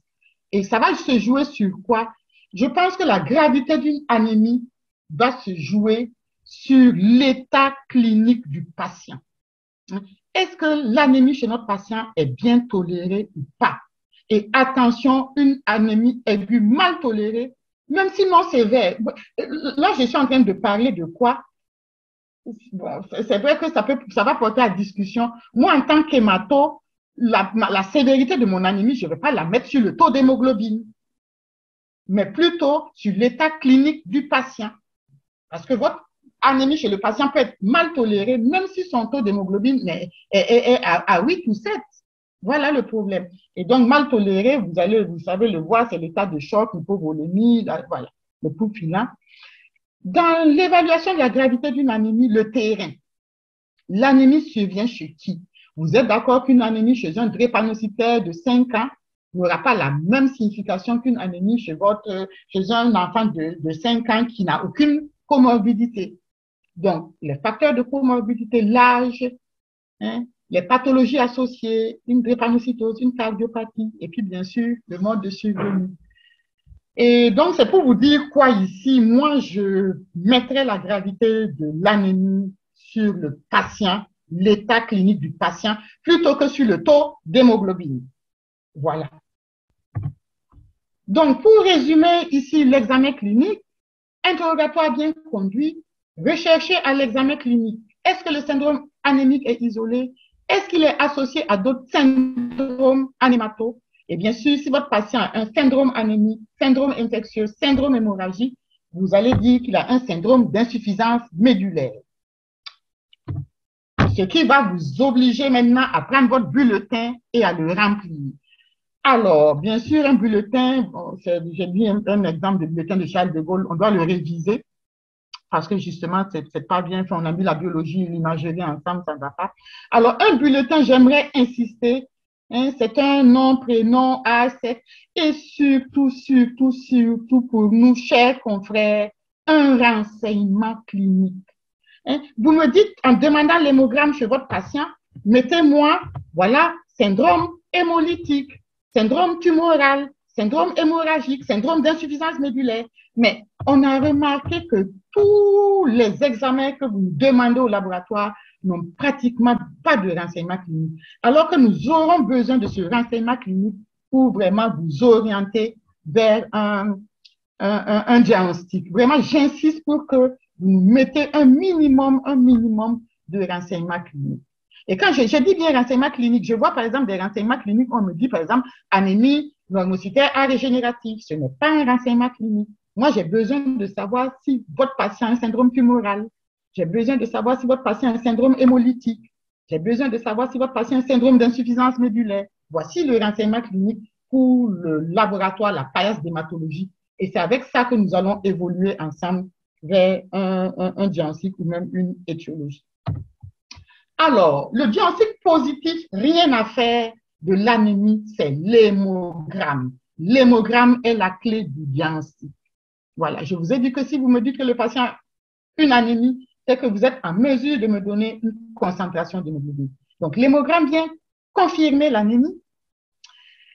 Et ça va se jouer sur quoi? Je pense que la gravité d'une anémie va se jouer sur l'état clinique du patient. Est-ce que l'anémie chez notre patient est bien tolérée ou pas? Et attention, une anémie aiguë mal tolérée, même si non sévère. Là, je suis en train de parler de quoi? C'est vrai que ça va porter à discussion. Moi, en tant qu'hémato, la sévérité de mon anémie, je ne vais pas la mettre sur le taux d'hémoglobine, mais plutôt sur l'état clinique du patient. Parce que votre anémie chez le patient peut être mal tolérée, même si son taux d'hémoglobine est à 8 ou 7. Voilà le problème. Et donc, mal toléré, vous savez le voir, c'est l'état de choc, l'hypovolémie, voilà, le pouls filant. Dans l'évaluation de la gravité d'une anémie, le terrain, l'anémie survient chez qui? Vous êtes d'accord qu'une anémie chez un drépanocytaire de 5 ans n'aura pas la même signification qu'une anémie chez un enfant de 5 ans qui n'a aucune comorbidité. Donc, les facteurs de comorbidité, l'âge, les pathologies associées, une drépanocytose, une cardiopathie, et puis bien sûr, le mode de survenue. Et donc, c'est pour vous dire quoi ici, moi, je mettrais la gravité de l'anémie sur le patient, l'état clinique du patient, plutôt que sur le taux d'hémoglobine. Voilà. Donc, pour résumer ici l'examen clinique, interrogatoire bien conduit, rechercher à l'examen clinique. Est-ce que le syndrome anémique est isolé? Est-ce qu'il est associé à d'autres syndromes anémataux? Et bien sûr, si votre patient a un syndrome anémique, syndrome infectieux, syndrome hémorragique, vous allez dire qu'il a un syndrome d'insuffisance médulaire. Ce qui va vous obliger maintenant à prendre votre bulletin et à le remplir. Alors, bien sûr, un bulletin, bon, j'ai mis un exemple de bulletin de Charles de Gaulle, on doit le réviser parce que justement, c'est pas bien fait. On a mis la biologie et l'imagerie ensemble, ça ne va pas. Alors, un bulletin, j'aimerais insister, hein, c'est un nom, prénom, âge, sexe, et surtout, surtout, surtout pour nous, chers confrères, un renseignement clinique. Hein. Vous me dites, en demandant l'hémogramme chez votre patient, mettez-moi, voilà, syndrome hémolytique, syndrome tumoral, syndrome hémorragique, syndrome d'insuffisance médulaire. Mais on a remarqué que tous les examens que vous demandez au laboratoire n'ont pratiquement pas de renseignement clinique. Alors que nous aurons besoin de ce renseignement clinique pour vraiment vous orienter vers un diagnostic. Vraiment, j'insiste pour que vous mettez un minimum de renseignements cliniques. Et quand je dis bien renseignements cliniques, je vois par exemple des renseignements cliniques, on me dit par exemple anémie normocytaire arégénérative. Ce n'est pas un renseignement clinique. Moi, j'ai besoin de savoir si votre patient a un syndrome tumoral. J'ai besoin de savoir si votre patient a un syndrome hémolytique. J'ai besoin de savoir si votre patient a un syndrome d'insuffisance médulaire. Voici le renseignement clinique pour le laboratoire, la paillasse d'hématologie. Et c'est avec ça que nous allons évoluer ensemble vers un diagnostic ou même une étiologie. Alors, le diagnostic positif, rien à faire de l'anémie, c'est l'hémogramme. L'hémogramme est la clé du diagnostic. Voilà, je vous ai dit que si vous me dites que le patient a une anémie, c'est que vous êtes en mesure de me donner une concentration d'hémoglobine. Donc, l'hémogramme vient confirmer l'anémie.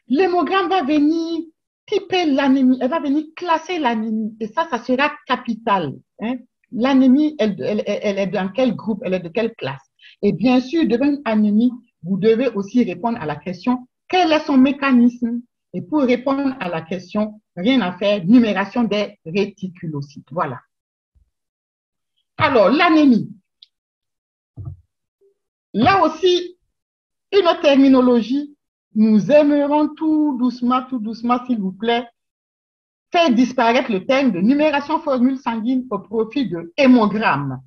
L'hémogramme va venir typer l'anémie, elle va venir classer l'anémie. Et ça sera capital. Hein. L'anémie, elle est dans quel groupe, elle est de quelle classe? Et bien sûr, devant une anémie, vous devez aussi répondre à la question, quel est son mécanisme? Et pour répondre à la question, rien à faire, numération des réticulocytes. Voilà. Alors, l'anémie. Là aussi, une autre terminologie, nous aimerons tout doucement, s'il vous plaît, faire disparaître le terme de numération formule sanguine au profit de hémogramme.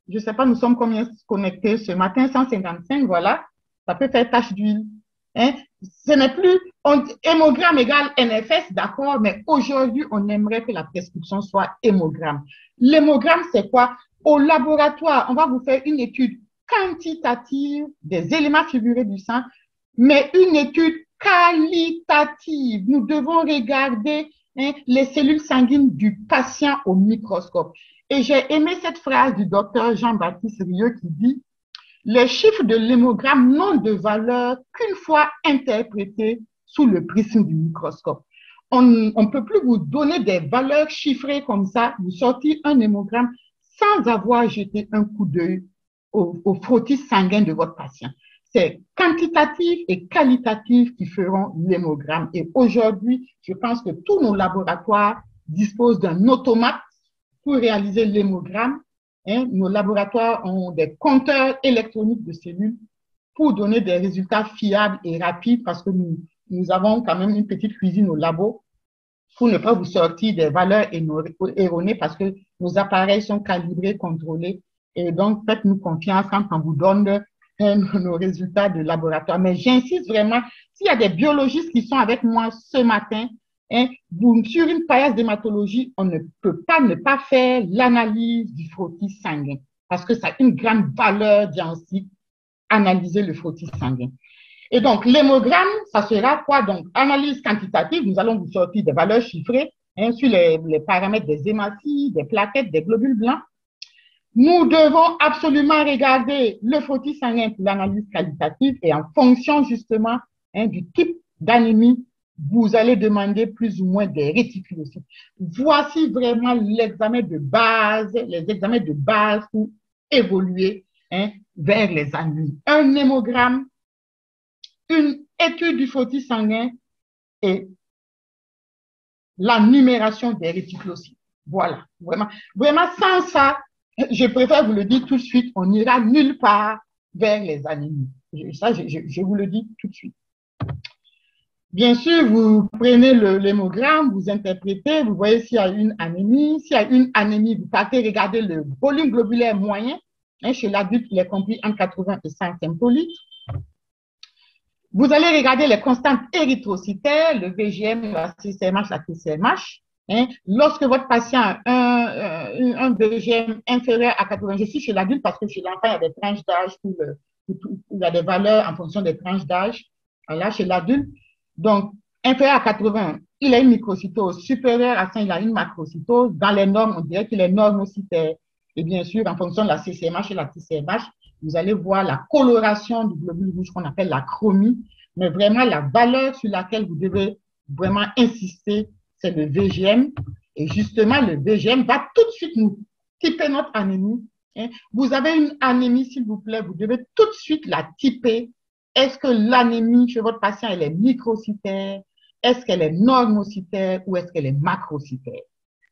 Je ne sais pas, nous sommes combien connectés ce matin, 155, voilà. Ça peut faire tache d'huile. Hein? Ce n'est plus hémogramme égale NFS, d'accord, mais aujourd'hui, on aimerait que la prescription soit hémogramme. L'hémogramme, c'est quoi? Au laboratoire, on va vous faire une étude quantitative des éléments figurés du sang, mais une étude qualitative. Nous devons regarder les cellules sanguines du patient au microscope. Et j'ai aimé cette phrase du docteur Jean-Baptiste Rieu qui dit « Les chiffres de l'hémogramme n'ont de valeur qu'une fois interprétés sous le prisme du microscope. » On ne peut plus vous donner des valeurs chiffrées comme ça, vous sortir un hémogramme sans avoir jeté un coup d'œil au frottis sanguin de votre patient. C'est quantitatif et qualitatif qui feront l'hémogramme. Et aujourd'hui, je pense que tous nos laboratoires disposent d'un automate pour réaliser l'hémogramme. Hein. Nos laboratoires ont des compteurs électroniques de cellules pour donner des résultats fiables et rapides parce que nous avons quand même une petite cuisine au labo pour ne pas vous sortir des valeurs erronées parce que nos appareils sont calibrés, contrôlés. Et donc, faites-nous confiance quand on vous donne nos résultats de laboratoire. Mais j'insiste vraiment, s'il y a des biologistes qui sont avec moi ce matin, hein, sur une paillasse d'hématologie, on ne peut pas ne pas faire l'analyse du frottis sanguin parce que ça a une grande valeur diagnostique, analyser le frottis sanguin. Et donc, l'hémogramme, ça sera quoi? Donc, analyse quantitative, nous allons vous sortir des valeurs chiffrées hein, sur les paramètres des hématies, des plaquettes, des globules blancs. Nous devons absolument regarder le frottis sanguin pour l'analyse qualitative et en fonction justement du type d'anémie, vous allez demander plus ou moins des réticulocytes. Voici vraiment l'examen de base, les examens de base pour évoluer vers les anémies. Un hémogramme, une étude du frottis sanguin et la numération des réticulocytes. Voilà, vraiment sans ça, je préfère vous le dire tout de suite, on n'ira nulle part vers les anémies. Ça, je vous le dis tout de suite. Bien sûr, vous prenez l'hémogramme, vous interprétez, vous voyez s'il y a une anémie. S'il y a une anémie, vous partez regarder le volume globulaire moyen. Chez l'adulte, il est compris entre 80 et 100 femtolitres. Vous allez regarder les constantes érythrocytaires, le VGM, la CCMH, la TCMH. Lorsque votre patient a un VGM inférieur à 80, je suis chez l'adulte parce que chez l'enfant, il y a des tranches d'âge, il y a des valeurs en fonction des tranches d'âge. Là, chez l'adulte, donc inférieur à 80, il a une microcytose. Supérieur à 100, il a une macrocytose. Dans les normes, on dirait qu'il est normocytaire. Et bien sûr, en fonction de la CCMH et la TCMH, vous allez voir la coloration du globule rouge qu'on appelle la chromie. Mais vraiment, la valeur sur laquelle vous devez vraiment insister, c'est le VGM. Et justement, le VGM va tout de suite nous typer notre anémie. Vous avez une anémie, s'il vous plaît, vous devez tout de suite la typer. Est-ce que l'anémie chez votre patient, elle est microcytaire? Est-ce qu'elle est normocytaire ou est-ce qu'elle est macrocytaire?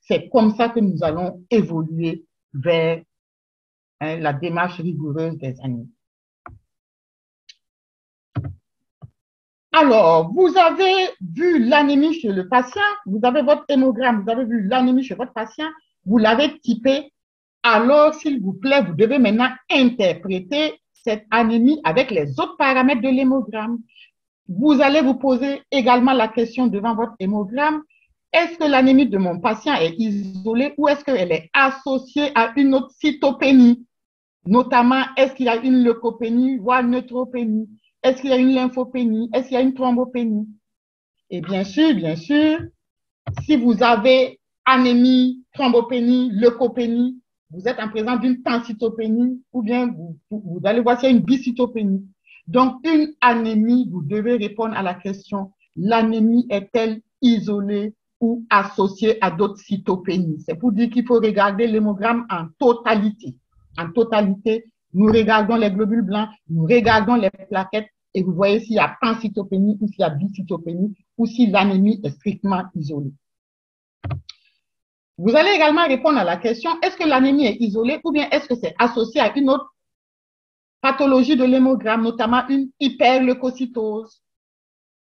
C'est comme ça que nous allons évoluer vers la démarche rigoureuse des anémies. Alors, vous avez vu l'anémie chez le patient, vous avez votre hémogramme, vous avez vu l'anémie chez votre patient, vous l'avez typé. Alors, s'il vous plaît, vous devez maintenant interpréter cette anémie avec les autres paramètres de l'hémogramme. Vous allez vous poser également la question devant votre hémogramme, est-ce que l'anémie de mon patient est isolée ou est-ce qu'elle est associée à une autre cytopénie? Notamment, est-ce qu'il y a une leucopénie, voire neutropénie? Est-ce qu'il y a une lymphopénie? Est-ce qu'il y a une thrombopénie? Et bien sûr, si vous avez anémie, thrombopénie, leucopénie, vous êtes en présence d'une pancytopénie ou bien vous allez voir s'il y a une bicytopénie. Donc, une anémie, vous devez répondre à la question, l'anémie est-elle isolée ou associée à d'autres cytopénies? C'est pour dire qu'il faut regarder l'hémogramme en totalité. En totalité, nous regardons les globules blancs, nous regardons les plaquettes et vous voyez s'il y a pancytopénie ou s'il y a bicytopénie ou si l'anémie est strictement isolée. Vous allez également répondre à la question, est-ce que l'anémie est isolée ou bien est-ce que c'est associé à une autre pathologie de l'hémogramme, notamment une hyperleucocytose,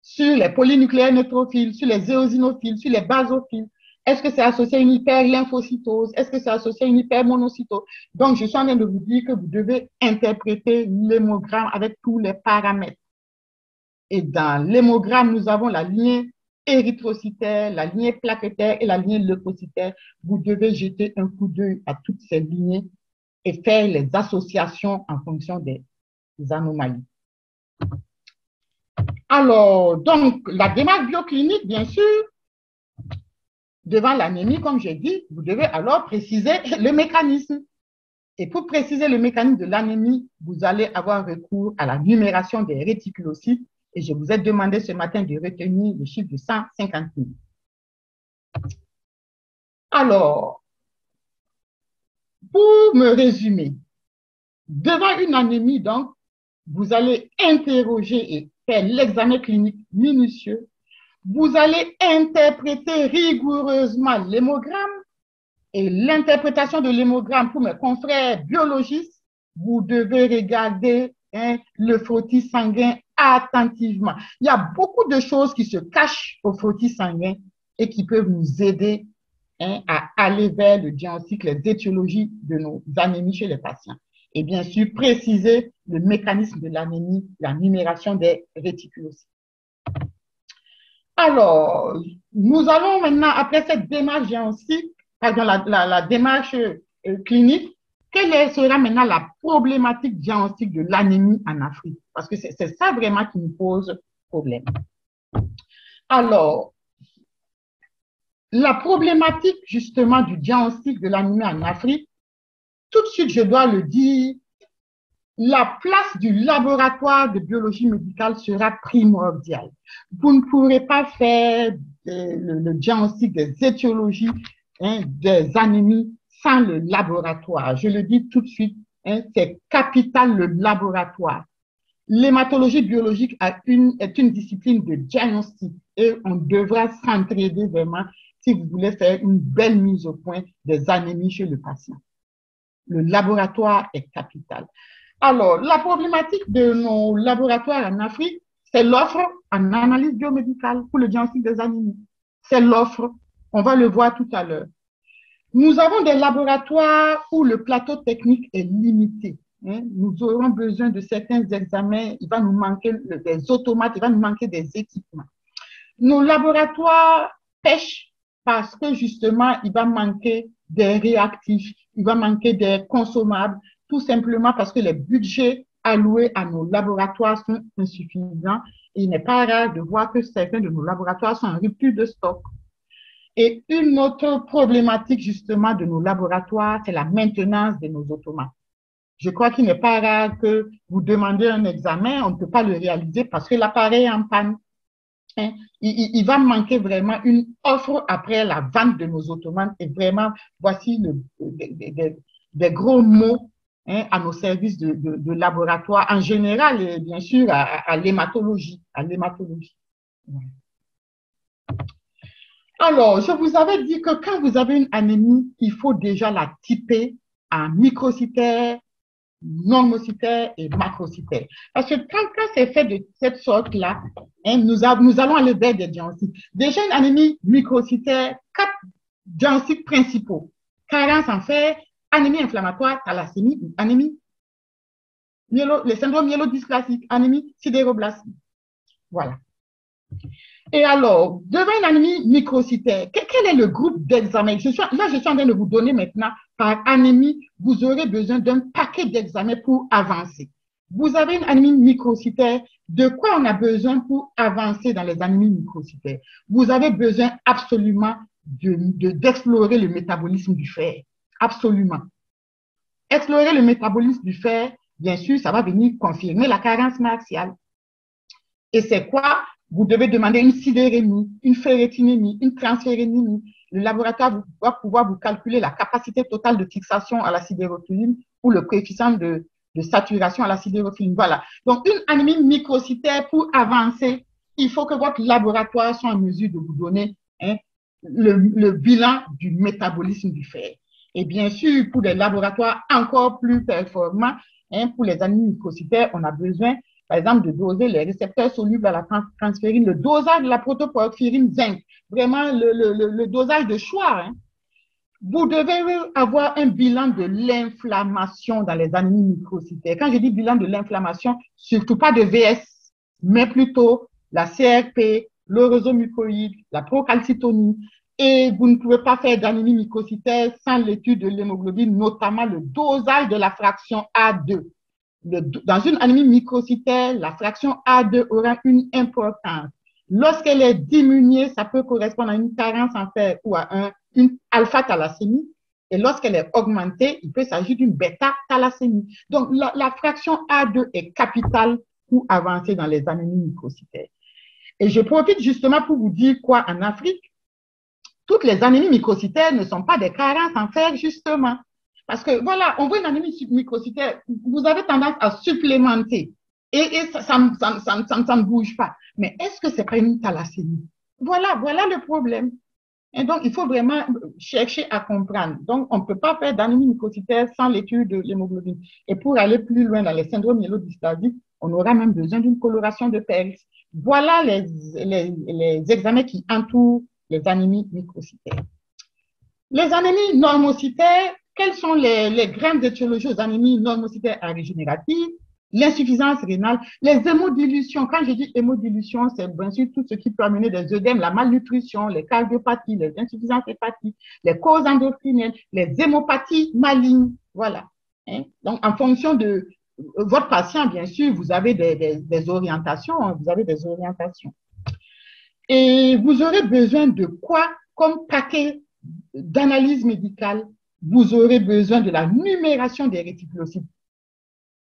sur les polynucléaires neutrophiles, sur les éosinophiles, sur les basophiles. Est-ce que c'est associé à une hyperlymphocytose? Est-ce que c'est associé à une hypermonocytose? Donc, je suis en train de vous dire que vous devez interpréter l'hémogramme avec tous les paramètres. Et dans l'hémogramme, nous avons la lignée érythrocytaire, la lignée plaquettaire et la lignée leucocytaire. Vous devez jeter un coup d'œil à toutes ces lignées et faire les associations en fonction des anomalies. Alors, donc, la démarche bioclinique, bien sûr, devant l'anémie, comme j'ai dit, vous devez alors préciser le mécanisme. Et pour préciser le mécanisme de l'anémie, vous allez avoir recours à la numération des réticulocytes. Et je vous ai demandé ce matin de retenir le chiffre de 150 000. Alors, pour me résumer, devant une anémie, donc, vous allez interroger et faire l'examen clinique minutieux. Vous allez interpréter rigoureusement l'hémogramme et l'interprétation de l'hémogramme pour mes confrères biologistes. Vous devez regarder le frottis sanguin attentivement. Il y a beaucoup de choses qui se cachent au frottis sanguin et qui peuvent nous aider à aller vers le diagnostic, les étiologies de nos anémies chez les patients. Et bien sûr, préciser le mécanisme de l'anémie, la numération des réticulocytes. Alors, nous allons maintenant, après cette démarche diagnostique, pardon, la démarche clinique, quelle sera maintenant la problématique diagnostique de l'anémie en Afrique? Parce que c'est ça vraiment qui nous pose problème. Alors, la problématique justement du diagnostic de l'anémie en Afrique, tout de suite, je dois le dire, la place du laboratoire de biologie médicale sera primordiale. Vous ne pourrez pas faire le diagnostic des étiologies, des anémies sans le laboratoire. Je le dis tout de suite, c'est capital le laboratoire. L'hématologie biologique est une discipline de diagnostic et on devra s'entraider vraiment si vous voulez faire une belle mise au point des anémies chez le patient. Le laboratoire est capital. Alors, la problématique de nos laboratoires en Afrique, c'est l'offre en analyse biomédicale pour le diagnostic des anémies. C'est l'offre. On va le voir tout à l'heure. Nous avons des laboratoires où le plateau technique est limité. Nous aurons besoin de certains examens. Il va nous manquer des automates, il va nous manquer des équipements. Nos laboratoires pêchent parce que justement, il va manquer des réactifs, il va manquer des consommables, tout simplement parce que les budgets alloués à nos laboratoires sont insuffisants. Et il n'est pas rare de voir que certains de nos laboratoires sont en rupture de stock. Et une autre problématique justement de nos laboratoires, c'est la maintenance de nos automates. Je crois qu'il n'est pas rare que vous demandez un examen, on ne peut pas le réaliser parce que l'appareil est en panne. Il va manquer vraiment une offre après la vente de nos automates. Et vraiment, voici des gros mots à nos services de laboratoire en général et bien sûr à l'hématologie. Alors, je vous avais dit que quand vous avez une anémie, il faut déjà la typer en microcytaire, non-mocytaire et macrocytaire. Parce que quand c'est fait de cette sorte-là, nous allons aller vers des diagnostics. Déjà, une anémie microcytaire, 4 diagnostics principaux. Carence en fer, anémie inflammatoire, thalassémie, anémie, le syndrome myélodysplasique, anémie sidéroblastique. Voilà. Et alors, devant une anémie microcytaire, quel est le groupe d'examens? Je suis en train de vous donner maintenant par anémie, vous aurez besoin d'un paquet d'examens pour avancer. Vous avez une anémie microcytaire, de quoi on a besoin pour avancer dans les anémies microcytaires? Vous avez besoin absolument d'explorer le métabolisme du fer. Absolument. Explorer le métabolisme du fer, bien sûr, ça va venir confirmer la carence martiale. Et c'est quoi? Vous devez demander une sidérémie, une ferritinémie, une transférénémie. Le laboratoire va pouvoir vous calculer la capacité totale de fixation à la sidérothyline ou le coefficient de saturation à la sidérothyline. Voilà. Donc, une anémie microcytaire, pour avancer, il faut que votre laboratoire soit en mesure de vous donner le bilan du métabolisme du fer. Et bien sûr, pour des laboratoires encore plus performants, pour les anémies microcytaires, on a besoin par exemple, de doser les récepteurs solubles à la transférine, le dosage de la protoporphyrine zinc, vraiment le dosage de choix. Vous devez avoir un bilan de l'inflammation dans les anémies microcytaires. Quand je dis bilan de l'inflammation, surtout pas de VS, mais plutôt la CRP, l'orosomucoïde, la procalcitonie. Et vous ne pouvez pas faire d'anémie microcytaire sans l'étude de l'hémoglobine, notamment le dosage de la fraction A2. Dans une anémie microcytaire, la fraction A2 aura une importance. Lorsqu'elle est diminuée, ça peut correspondre à une carence en fer ou à une alpha-thalassémie. Et lorsqu'elle est augmentée, il peut s'agir d'une bêta-thalassémie. Donc, la fraction A2 est capitale pour avancer dans les anémies microcytaires. Et je profite justement pour vous dire quoi en Afrique. Toutes les anémies microcytaires ne sont pas des carences en fer, justement. Parce que, voilà, on voit une anémie microcytaire, vous avez tendance à supplémenter et ça ne bouge pas. Mais est-ce que ce n'est pas une thalassémie? Voilà le problème. Et donc, il faut vraiment chercher à comprendre. Donc, on ne peut pas faire d'anémie microcytaire sans l'étude de l'hémoglobine. Et pour aller plus loin dans les syndromes myélodysplasiques, on aura même besoin d'une coloration de Peris. Voilà les examens qui entourent les anémies microcytaires. Les anémies normocytaires, quelles sont les grandes étiologies aux anémies normocytaires régénératives? L'insuffisance rénale, les hémodilutions. Quand je dis hémodilution, c'est bien sûr tout ce qui peut amener des œdèmes, la malnutrition, les cardiopathies, les insuffisances hépatiques, les causes endocriniennes, les hémopathies malignes. Voilà. Donc, en fonction de votre patient, bien sûr, vous avez des orientations. Et vous aurez besoin de quoi comme paquet d'analyse médicale? vous aurez besoin de la numération des réticulocytes.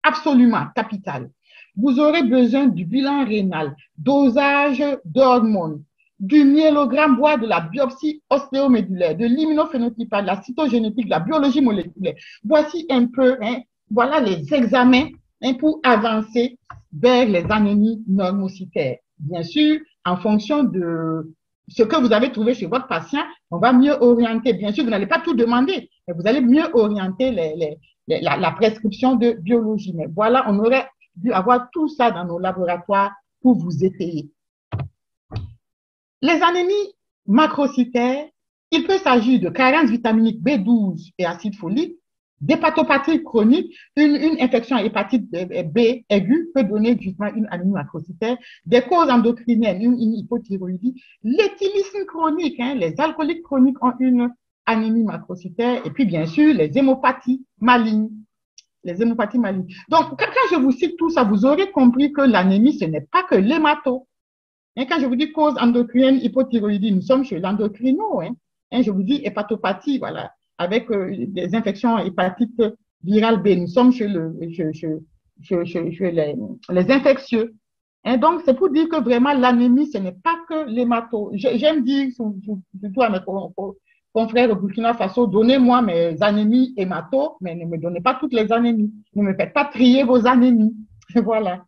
Absolument, capital. Vous aurez besoin du bilan rénal, dosage d'hormones, du myélogramme, voire de la biopsie ostéomédulaire, de l'immunophénotypage, de la cytogénétique, de la biologie moléculaire. Voici un peu, voilà les examens pour avancer vers les anémies normocytaires. Bien sûr, en fonction de ce que vous avez trouvé chez votre patient, on va mieux orienter. Bien sûr, vous n'allez pas tout demander, mais vous allez mieux orienter la prescription de biologie. Mais voilà, on aurait dû avoir tout ça dans nos laboratoires pour vous étayer. Les anémies macrocytaires, il peut s'agir de carence vitaminique B12 et acide folique, d'hépatopathie chronique, une infection à hépatite B aiguë peut donner justement une anémie macrocytaire, des causes endocriniennes, une hypothyroïdie, l'éthylisme chronique, les alcooliques chroniques ont une anémie macrocytaire, et puis bien sûr les hémopathies malignes. Les hémopathies malignes. Donc, quand je vous cite tout ça, vous aurez compris que l'anémie, ce n'est pas que l'hémato. Quand je vous dis cause endocrinienne, hypothyroïdie, nous sommes chez l'endocrino. Je vous dis hépatopathie, voilà, avec des infections hépatites virales B. Nous sommes chez les infectieux. Donc, c'est pour dire que vraiment, l'anémie, ce n'est pas que l'hémato. J'aime dire, surtout à mes confrères au Burkina Faso, donnez-moi mes anémies hémato, mais ne me donnez pas toutes les anémies. Ne me faites pas trier vos anémies. Voilà.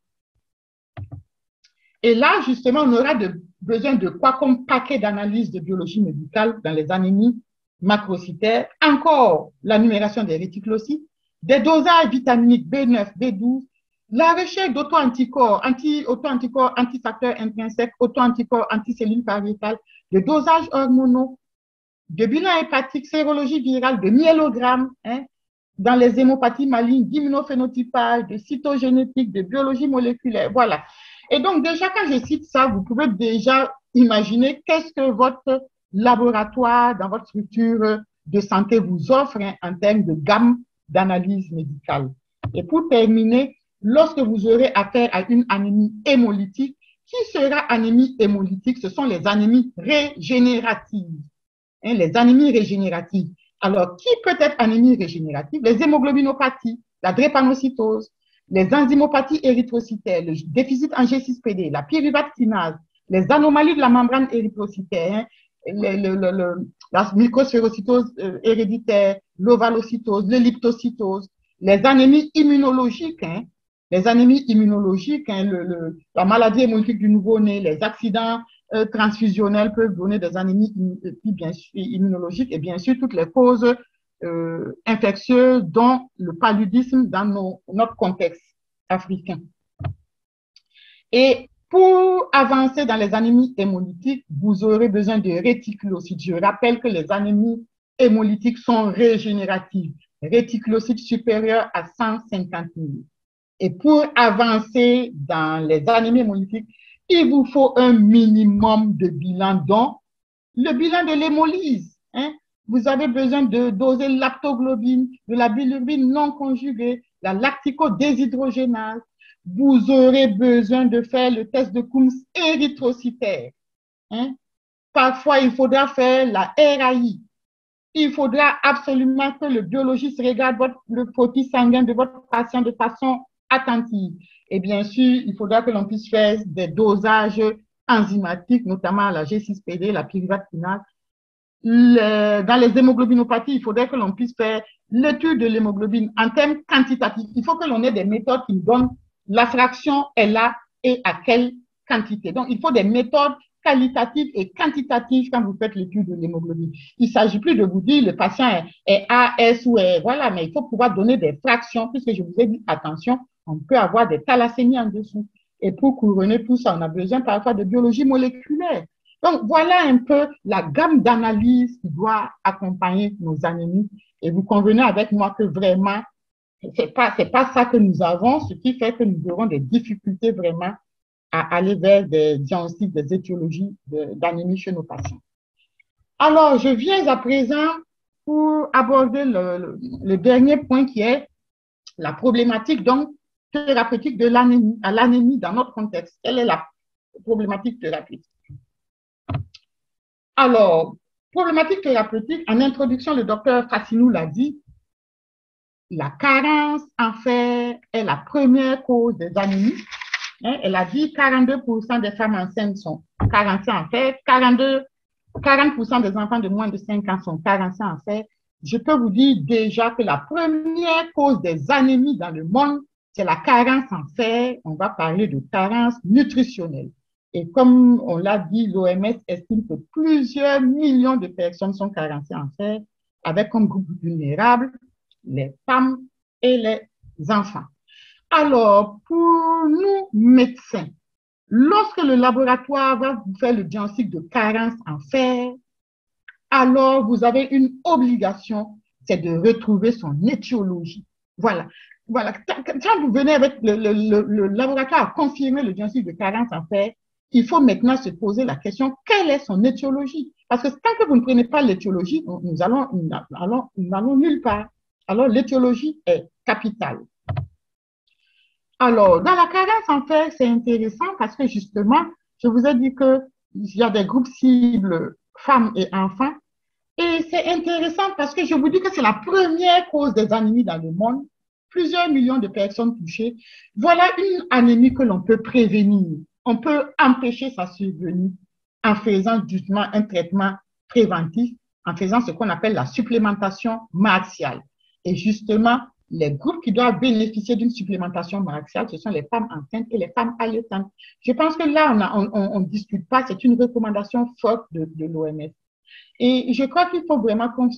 Et là, justement, on aura besoin de quoi comme paquet d'analyse de biologie médicale dans les anémies macrocytaires. Encore la numération des réticulocytes, des dosages vitaminiques B9, B12, la recherche d'auto-anticorps, auto-anticorps, antifacteurs intrinsèques, auto-anticorps, anticellules pariétales, de dosages hormonaux, de bilan hépatique, sérologie virale, de myélogramme, dans les hémopathies malignes, d'immunophénotypage, de cytogénétique, de biologie moléculaire. Voilà. Et donc, déjà, quand je cite ça, vous pouvez déjà imaginer qu'est-ce que votre laboratoire, dans votre structure de santé, vous offre en termes de gamme d'analyse médicale. Et pour terminer, lorsque vous aurez affaire à une anémie hémolytique, qui sera anémie hémolytique? Ce sont les anémies régénératives. Les anémies régénératives. Alors, qui peut être anémie régénérative? Les hémoglobinopathies, la drépanocytose, les enzymopathies érythrocytaires, le déficit en G6PD, la pyruvate kinase, les anomalies de la membrane érythrocytaire, la mucosphérocytose héréditaire, l'ovalocytose, l'elliptocytose, les anémies immunologiques, la maladie hémolytique du nouveau-né, les accidents transfusionnels peuvent donner des anémies immunologiques et bien sûr toutes les causes infectieuses, dont le paludisme dans notre contexte africain. Et pour avancer dans les anémies hémolytiques, vous aurez besoin de réticulocytes. Je rappelle que les anémies hémolytiques sont régénératives, réticulocytes supérieurs à 150 000. Et pour avancer dans les anémies hémolytiques, il vous faut un minimum de bilan, dont le bilan de l'hémolyse. Vous avez besoin de doser l'aptoglobine, de la bilirubine non conjuguée, la lacticodéshydrogénase. Vous aurez besoin de faire le test de Coombs érythrocytaire. Parfois, il faudra faire la RAI. Il faudra absolument que le biologiste regarde le frottis sanguin de votre patient de façon attentive. Et bien sûr, il faudra que l'on puisse faire des dosages enzymatiques, notamment la G6PD, la pyruvate kinase. Dans les hémoglobinopathies, il faudrait que l'on puisse faire l'étude de l'hémoglobine en termes quantitatifs. Il faut que l'on ait des méthodes qui nous donnent la fraction est là et à quelle quantité. Donc, il faut des méthodes qualitatives et quantitatives quand vous faites l'étude de l'hémoglobine. Il ne s'agit plus de vous dire le patient est A, S ou est, voilà, mais il faut pouvoir donner des fractions, puisque je vous ai dit, attention, on peut avoir des thalassémies en dessous. Et pour couronner tout ça, on a besoin parfois de biologie moléculaire. Donc, voilà un peu la gamme d'analyse qui doit accompagner nos anémies. Et vous convenez avec moi que vraiment, c'est pas ça que nous avons, ce qui fait que nous aurons des difficultés vraiment à aller vers des diagnostics, des étiologies d'anémie chez nos patients. Alors, je viens à présent pour aborder le dernier point qui est la problématique donc thérapeutique de l'anémie dans notre contexte. Quelle est la problématique thérapeutique? Alors, problématique thérapeutique, en introduction, le docteur Fassinou l'a dit, la carence, en fait, est la première cause des anémies. Elle a dit 42% des femmes enceintes sont carencées en fer, 40% des enfants de moins de 5 ans sont carencés en fer. Je peux vous dire déjà que la première cause des anémies dans le monde, c'est la carence en fer. On va parler de carence nutritionnelle. Et comme on l'a dit, l'OMS estime que plusieurs millions de personnes sont carencées en fer, avec comme groupe vulnérable les femmes et les enfants. Alors, pour nous, médecins, lorsque le laboratoire va vous faire le diagnostic de carence en fer, alors vous avez une obligation, c'est de retrouver son étiologie. Voilà. Voilà. Quand vous venez avec le laboratoire à confirmer le diagnostic de carence en fer, il faut maintenant se poser la question, quelle est son étiologie? Parce que tant que vous ne prenez pas l'étiologie, nous n'allons nulle part. Alors, l'étiologie est capitale. Alors, dans la carence en fer, c'est intéressant parce que justement, je vous ai dit qu'il y a des groupes cibles femmes et enfants. Et c'est intéressant parce que je vous dis que c'est la première cause des anémies dans le monde. Plusieurs millions de personnes touchées. Voilà une anémie que l'on peut prévenir. On peut empêcher sa survenue en faisant justement un traitement préventif, en faisant ce qu'on appelle la supplémentation martiale. Et justement, les groupes qui doivent bénéficier d'une supplémentation martiale, ce sont les femmes enceintes et les femmes allaitantes. Je pense que là, on discute pas, c'est une recommandation forte de l'OMS. Et je crois qu'il faut vraiment qu'on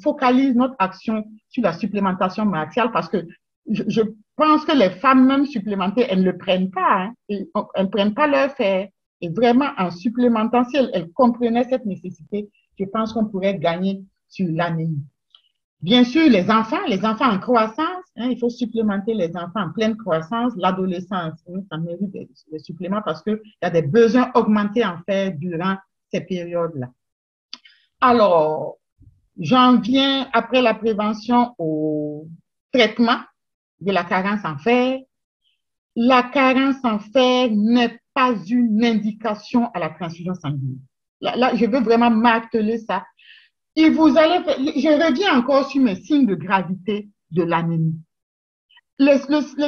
focalise notre action sur la supplémentation martiale parce que je pense que les femmes même supplémentées, elles ne le prennent pas. Hein, elles ne prennent pas leur fer. Et vraiment, en supplémentant, si elles comprenaient cette nécessité, je pense qu'on pourrait gagner sur l'anémie. Bien sûr, les enfants en croissance, hein, il faut supplémenter les enfants en pleine croissance, l'adolescence, hein, ça mérite des suppléments parce qu'il y a des besoins augmentés en fer durant ces périodes-là. Alors, j'en viens après la prévention au traitement de la carence en fer. La carence en fer n'est pas une indication à la transfusion sanguine. Là, je veux vraiment marteler ça. Et je reviens encore sur mes signes de gravité de l'anémie. Le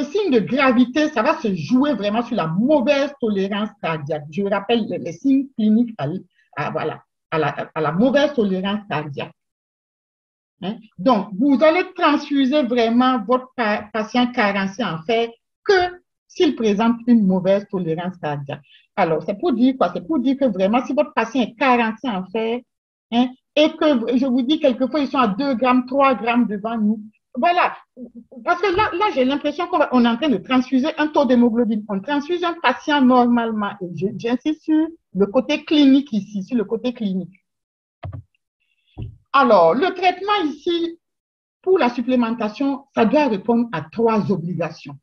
signe de gravité, ça va se jouer vraiment sur la mauvaise tolérance cardiaque. Je rappelle les signes cliniques à la mauvaise tolérance cardiaque. Hein? Donc, vous allez transfuser vraiment votre patient carencé en fer que s'il présente une mauvaise tolérance cardiaque. Alors, c'est pour dire quoi? C'est pour dire que vraiment, si votre patient est carencé en fer, hein, et que, je vous dis, quelquefois, ils sont à 2 grammes, 3 grammes devant nous. Voilà. Parce que là j'ai l'impression qu'on est en train de transfuser un taux d'hémoglobine. On transfuse un patient normalement. Et j'insiste sur le côté clinique ici, sur le côté clinique. Alors, le traitement ici, pour la supplémentation, ça doit répondre à 3 obligations.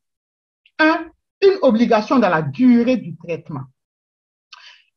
Une obligation dans la durée du traitement.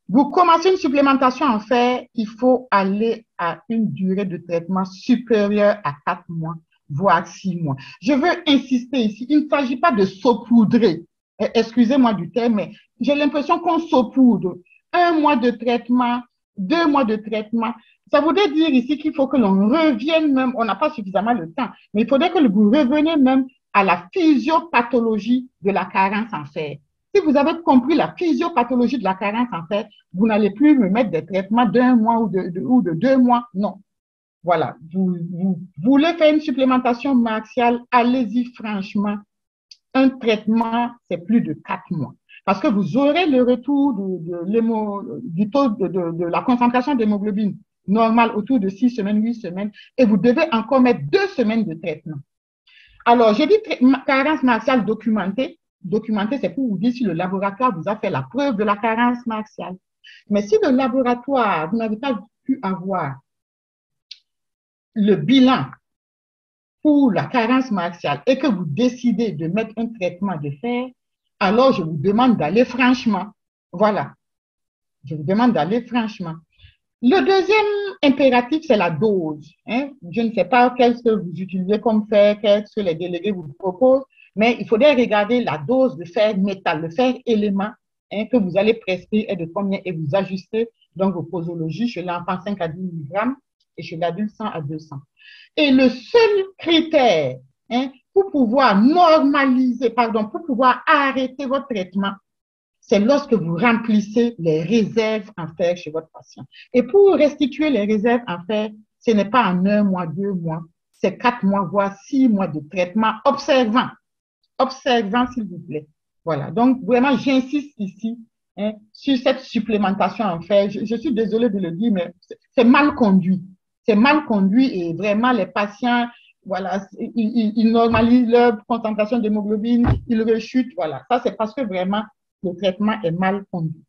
Vous commencez une supplémentation en fer, il faut aller à une durée de traitement supérieure à 4 mois, voire 6 mois. Je veux insister ici, il ne s'agit pas de saupoudrer. Excusez-moi du terme, mais j'ai l'impression qu'on saupoudre. 1 mois de traitement, 2 mois de traitement. Ça voudrait dire ici qu'il faut que l'on revienne même, on n'a pas suffisamment le temps, mais il faudrait que vous reveniez même à la physiopathologie de la carence en fer. Si vous avez compris la physiopathologie de la carence en fer, vous n'allez plus me mettre des traitements d'1 mois ou de 2 mois. Non. Voilà. Vous voulez faire une supplémentation martiale, allez-y franchement. Un traitement, c'est plus de 4 mois. Parce que vous aurez le retour du taux de la concentration d'hémoglobine normale autour de 6 semaines, 8 semaines, et vous devez encore mettre 2 semaines de traitement. Alors, j'ai dit carence martiale documentée. Documenté, c'est pour vous dire si le laboratoire vous a fait la preuve de la carence martiale. Mais si le laboratoire, vous n'avez pas pu avoir le bilan pour la carence martiale et que vous décidez de mettre un traitement de fer, alors je vous demande d'aller franchement. Voilà. Je vous demande d'aller franchement. Le deuxième impératif, c'est la dose. Hein? Je ne sais pas qu'est-ce que vous utilisez comme fer, qu'est-ce que les délégués vous proposent, mais il faudrait regarder la dose de fer métal, le fer élément, hein, que vous allez prescrire est de combien et vous ajustez Donc, vos posologies, chez l'enfant 5 à 10 mg et chez l'adulte 100 à 200. Et le seul critère pour pouvoir normaliser, pardon, pour pouvoir arrêter votre traitement, c'est lorsque vous remplissez les réserves en fer chez votre patient. Et pour restituer les réserves en fer, ce n'est pas en 1 mois, 2 mois, c'est 4 mois, voire 6 mois de traitement observant. Observant, s'il vous plaît. Voilà. Donc, vraiment, j'insiste ici sur cette supplémentation en fer. Je suis désolée de le dire, mais c'est mal conduit. C'est mal conduit et vraiment, les patients, voilà, ils normalisent leur concentration d'hémoglobine, ils rechutent. Voilà. Ça, c'est parce que vraiment, le traitement est mal conduit.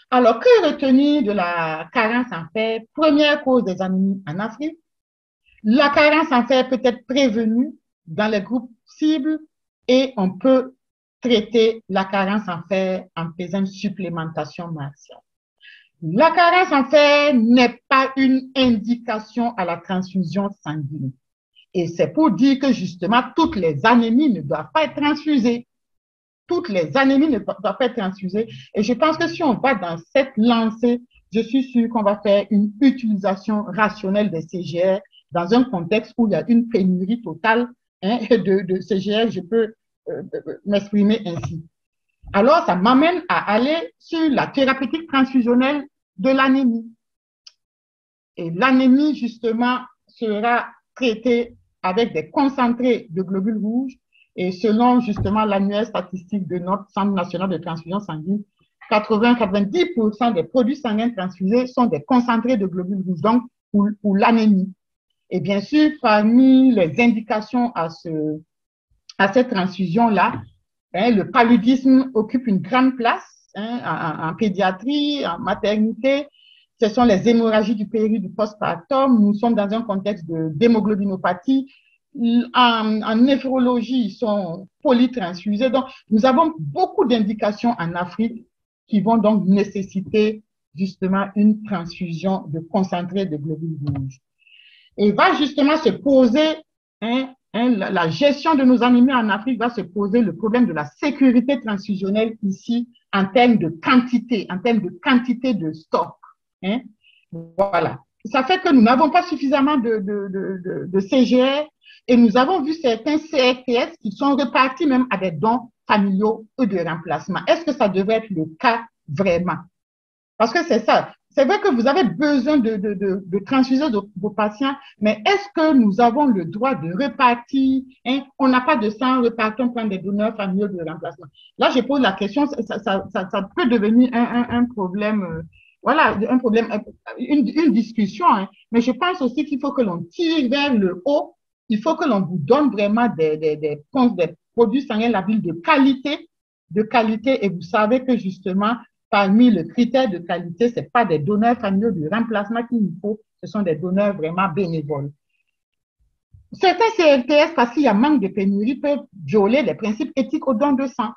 Alors, que retenir de la carence en fer? Première cause des anémies en Afrique. La carence en fer peut être prévenue dans les groupes cibles et on peut traiter la carence en fer en faisant une supplémentation martiale. La carence en fer n'est pas une indication à la transfusion sanguine. Et c'est pour dire que justement, toutes les anémies ne doivent pas être transfusées. Toutes les anémies ne doivent pas être transfusées. Et je pense que si on va dans cette lancée, je suis sûre qu'on va faire une utilisation rationnelle des CGR dans un contexte où il y a une pénurie totale de CGR, je peux m'exprimer ainsi. Alors, ça m'amène à aller sur la thérapeutique transfusionnelle de l'anémie. Et l'anémie, justement, sera traitée avec des concentrés de globules rouges. Et selon, justement, l'annuaire statistique de notre Centre national de transfusion sanguine, 80-90% des produits sanguins transfusés sont des concentrés de globules rouges, donc pour l'anémie. Et bien sûr, parmi les indications à cette transfusion-là, le paludisme occupe une grande place en pédiatrie, en maternité. Ce sont les hémorragies du péri du postpartum. Nous sommes dans un contexte d'hémoglobinopathie. En néphrologie, ils sont polytransfusés. Donc, nous avons beaucoup d'indications en Afrique qui vont donc nécessiter justement une transfusion de concentré de globules rouges. Et va justement se poser, la gestion de nos anémies en Afrique va se poser le problème de la sécurité transfusionnelle ici en termes de quantité de stock. Voilà. Ça fait que nous n'avons pas suffisamment de CGR et nous avons vu certains CRTS qui sont repartis même à des dons familiaux ou de remplacement. Est-ce que ça devrait être le cas vraiment? Parce que c'est ça. C'est vrai que vous avez besoin de transfuser vos patients, mais est-ce que nous avons le droit de repartir? On n'a pas de sang, repartons prendre des donneurs familiaux de remplacement. Là, je pose la question, ça peut devenir un problème, voilà, un problème, une discussion, mais je pense aussi qu'il faut que l'on tire vers le haut. Il faut que l'on vous donne vraiment des produits sanguins labiles de qualité, et vous savez que justement, parmi le critère de qualité, ce n'est pas des donneurs familiaux de remplacement qu'il nous faut, ce sont des donneurs vraiment bénévoles. Certains CRTS, parce qu'il y a manque de pénurie, peuvent violer les principes éthiques au don de sang.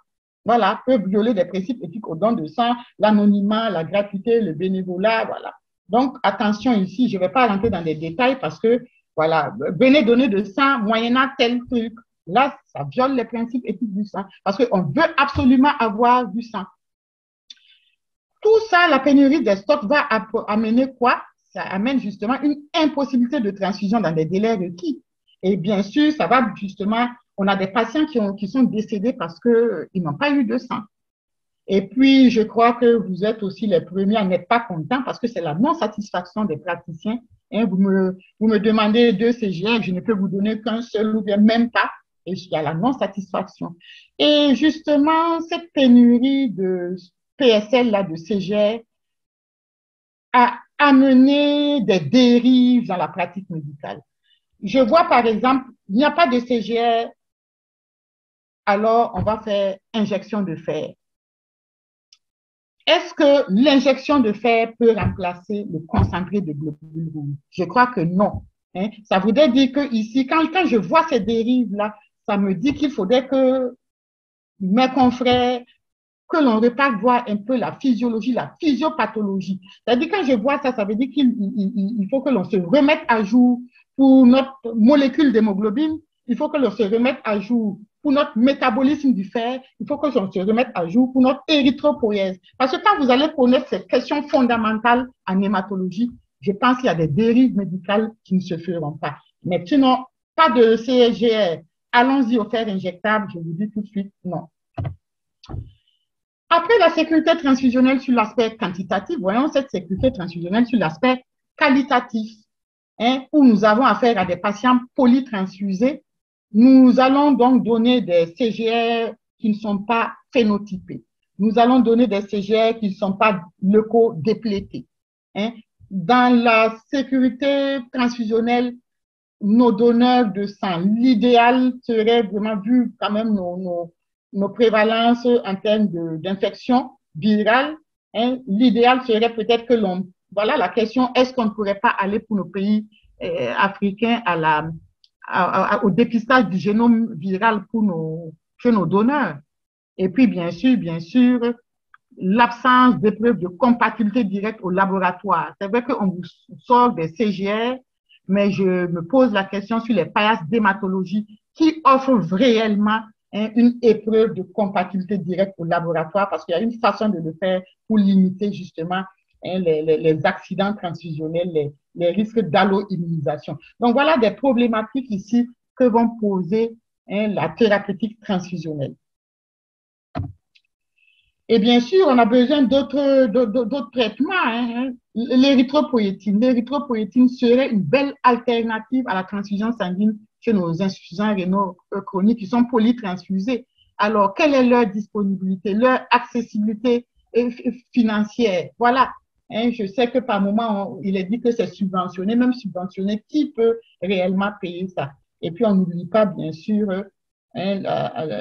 Voilà, peuvent violer des principes éthiques au don de sang, l'anonymat, la gratuité, le bénévolat, voilà. Donc, attention ici, je ne vais pas rentrer dans les détails parce que, voilà, venez donner de sang moyennant tel truc. Là, ça viole les principes éthiques du sang parce qu'on veut absolument avoir du sang. Tout ça, la pénurie des stocks va amener quoi? Ça amène justement une impossibilité de transfusion dans les délais requis. Et bien sûr, ça va justement, on a des patients qui sont décédés parce qu'ils n'ont pas eu de sang. Et puis, je crois que vous êtes aussi les premiers à n'être pas contents parce que c'est la non-satisfaction des praticiens. Vous me demandez 2 CGR, je ne peux vous donner qu'un seul ou bien même pas. Et il y a la non-satisfaction. Et justement, cette pénurie de PSL, là, de CGR, a amené des dérives dans la pratique médicale. Je vois, par exemple, il n'y a pas de CGR, alors on va faire injection de fer. Est-ce que l'injection de fer peut remplacer le concentré de globules rouges? Je crois que non. Ça voudrait dire que ici, quand je vois ces dérives-là, ça me dit qu'il faudrait que mes confrères, que l'on reparte voir un peu la physiologie, la physiopathologie. C'est-à-dire, quand je vois ça, ça veut dire qu'il faut que l'on se remette à jour pour notre molécule d'hémoglobine. Il faut que l'on se remette à jour pour notre métabolisme du fer, il faut que l'on se remette à jour pour notre érythropoïèse. Parce que quand vous allez connaître ces questions fondamentales en hématologie, je pense qu'il y a des dérives médicales qui ne se feront pas. Mais sinon, pas de CSGR. Allons-y au fer injectable, je vous dis tout de suite, non. Après la sécurité transfusionnelle sur l'aspect quantitatif, voyons cette sécurité transfusionnelle sur l'aspect qualitatif, où nous avons affaire à des patients polytransfusés. Nous allons donc donner des CGR qui ne sont pas phénotypés. Nous allons donner des CGR qui ne sont pas leucodéplétés. Dans la sécurité transfusionnelle, nos donneurs de sang, l'idéal serait vraiment, vu quand même nos prévalences en termes d'infection virale, l'idéal serait peut-être que l'on, voilà la question, est-ce qu'on ne pourrait pas aller pour nos pays africains au dépistage du génome viral chez nos donneurs. Et puis, bien sûr, l'absence d'épreuves de compatibilité directe au laboratoire. C'est vrai qu'on vous sort des CGR, mais je me pose la question sur les paillasses d'hématologie qui offrent réellement une épreuve de compatibilité directe au laboratoire parce qu'il y a une façon de le faire pour limiter justement les accidents transfusionnels, les risques d'allo-immunisation. Donc, voilà des problématiques ici que vont poser la thérapeutique transfusionnelle. Et bien sûr, on a besoin d'autres traitements. L'érythropoïétine. L'érythropoïétine serait une belle alternative à la transfusion sanguine chez nos insuffisants rénaux chroniques qui sont polytransfusés. Alors, quelle est leur disponibilité, leur accessibilité financière? Voilà. Je sais que par moment, il est dit que c'est subventionné, même subventionné, qui peut réellement payer ça? Et puis, on n'oublie pas, bien sûr, le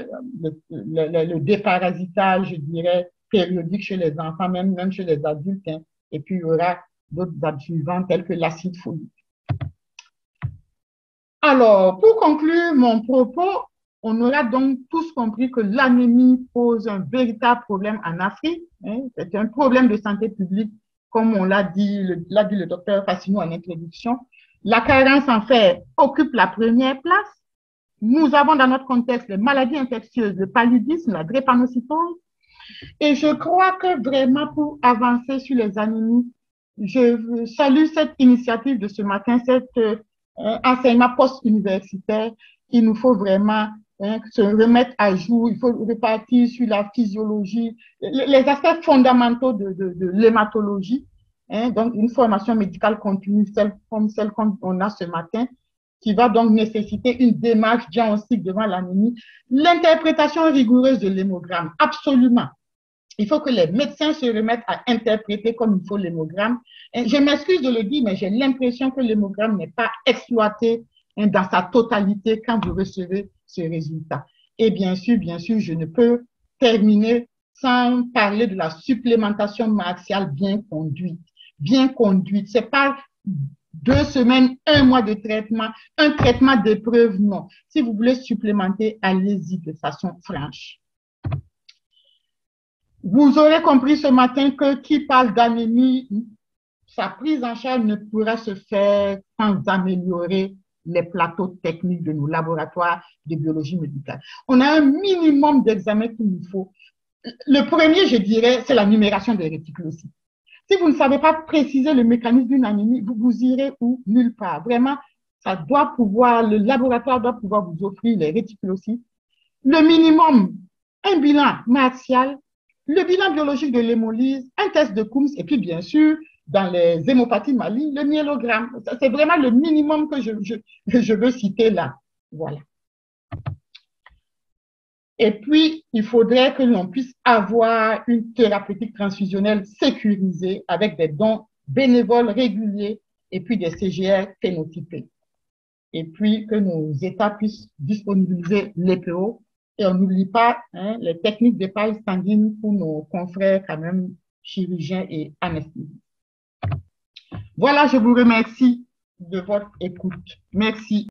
déparasitage, je dirais, périodique chez les enfants, même chez les adultes. Et puis, il y aura d'autres adjuvants tels que l'acide folique. Alors, pour conclure mon propos, on aura donc tous compris que l'anémie pose un véritable problème en Afrique. C'est un problème de santé publique, comme on l'a dit le docteur Fassinou en introduction. La carence en fer occupe la première place. Nous avons dans notre contexte les maladies infectieuses, le paludisme, la drépanocytose. Et je crois que vraiment pour avancer sur les anémies, je salue cette initiative de ce matin, cet enseignement post-universitaire. Il nous faut vraiment se remettre à jour, il faut repartir sur la physiologie, les aspects fondamentaux de l'hématologie. Donc, une formation médicale continue, comme celle qu'on a ce matin, qui va donc nécessiter une démarche diagnostique devant l'anémie. L'interprétation rigoureuse de l'hémogramme, absolument. Il faut que les médecins se remettent à interpréter comme il faut l'hémogramme. Je m'excuse de le dire, mais j'ai l'impression que l'hémogramme n'est pas exploité dans sa totalité quand vous recevez ce résultat. Et bien sûr, je ne peux terminer sans parler de la supplémentation martiale bien conduite. Bien conduite. C'est pas 2 semaines, 1 mois de traitement, un traitement d'épreuve, non. Si vous voulez supplémenter, allez-y de façon franche. Vous aurez compris ce matin que qui parle d'anémie, sa prise en charge ne pourra se faire sans améliorer les plateaux techniques de nos laboratoires de biologie médicale. On a un minimum d'examens qu'il nous faut. Le premier, je dirais, c'est la numération des réticulocytes. Si vous ne savez pas préciser le mécanisme d'une anémie, vous irez où? Nulle part. Vraiment, ça doit pouvoir, le laboratoire doit pouvoir vous offrir les réticulocytes. Le minimum, un bilan martial, le bilan biologique de l'hémolyse, un test de Coombs, et puis bien sûr, dans les hémopathies malignes, le myélogramme. C'est vraiment le minimum que je veux citer là. Voilà. Et puis, il faudrait que l'on puisse avoir une thérapeutique transfusionnelle sécurisée avec des dons bénévoles réguliers et puis des CGR phénotypés. Et puis, que nos États puissent disponibiliser l'EPO. Et on n'oublie pas les techniques d'épargne sanguine pour nos confrères quand même chirurgiens et anesthésistes. Voilà, je vous remercie de votre écoute. Merci.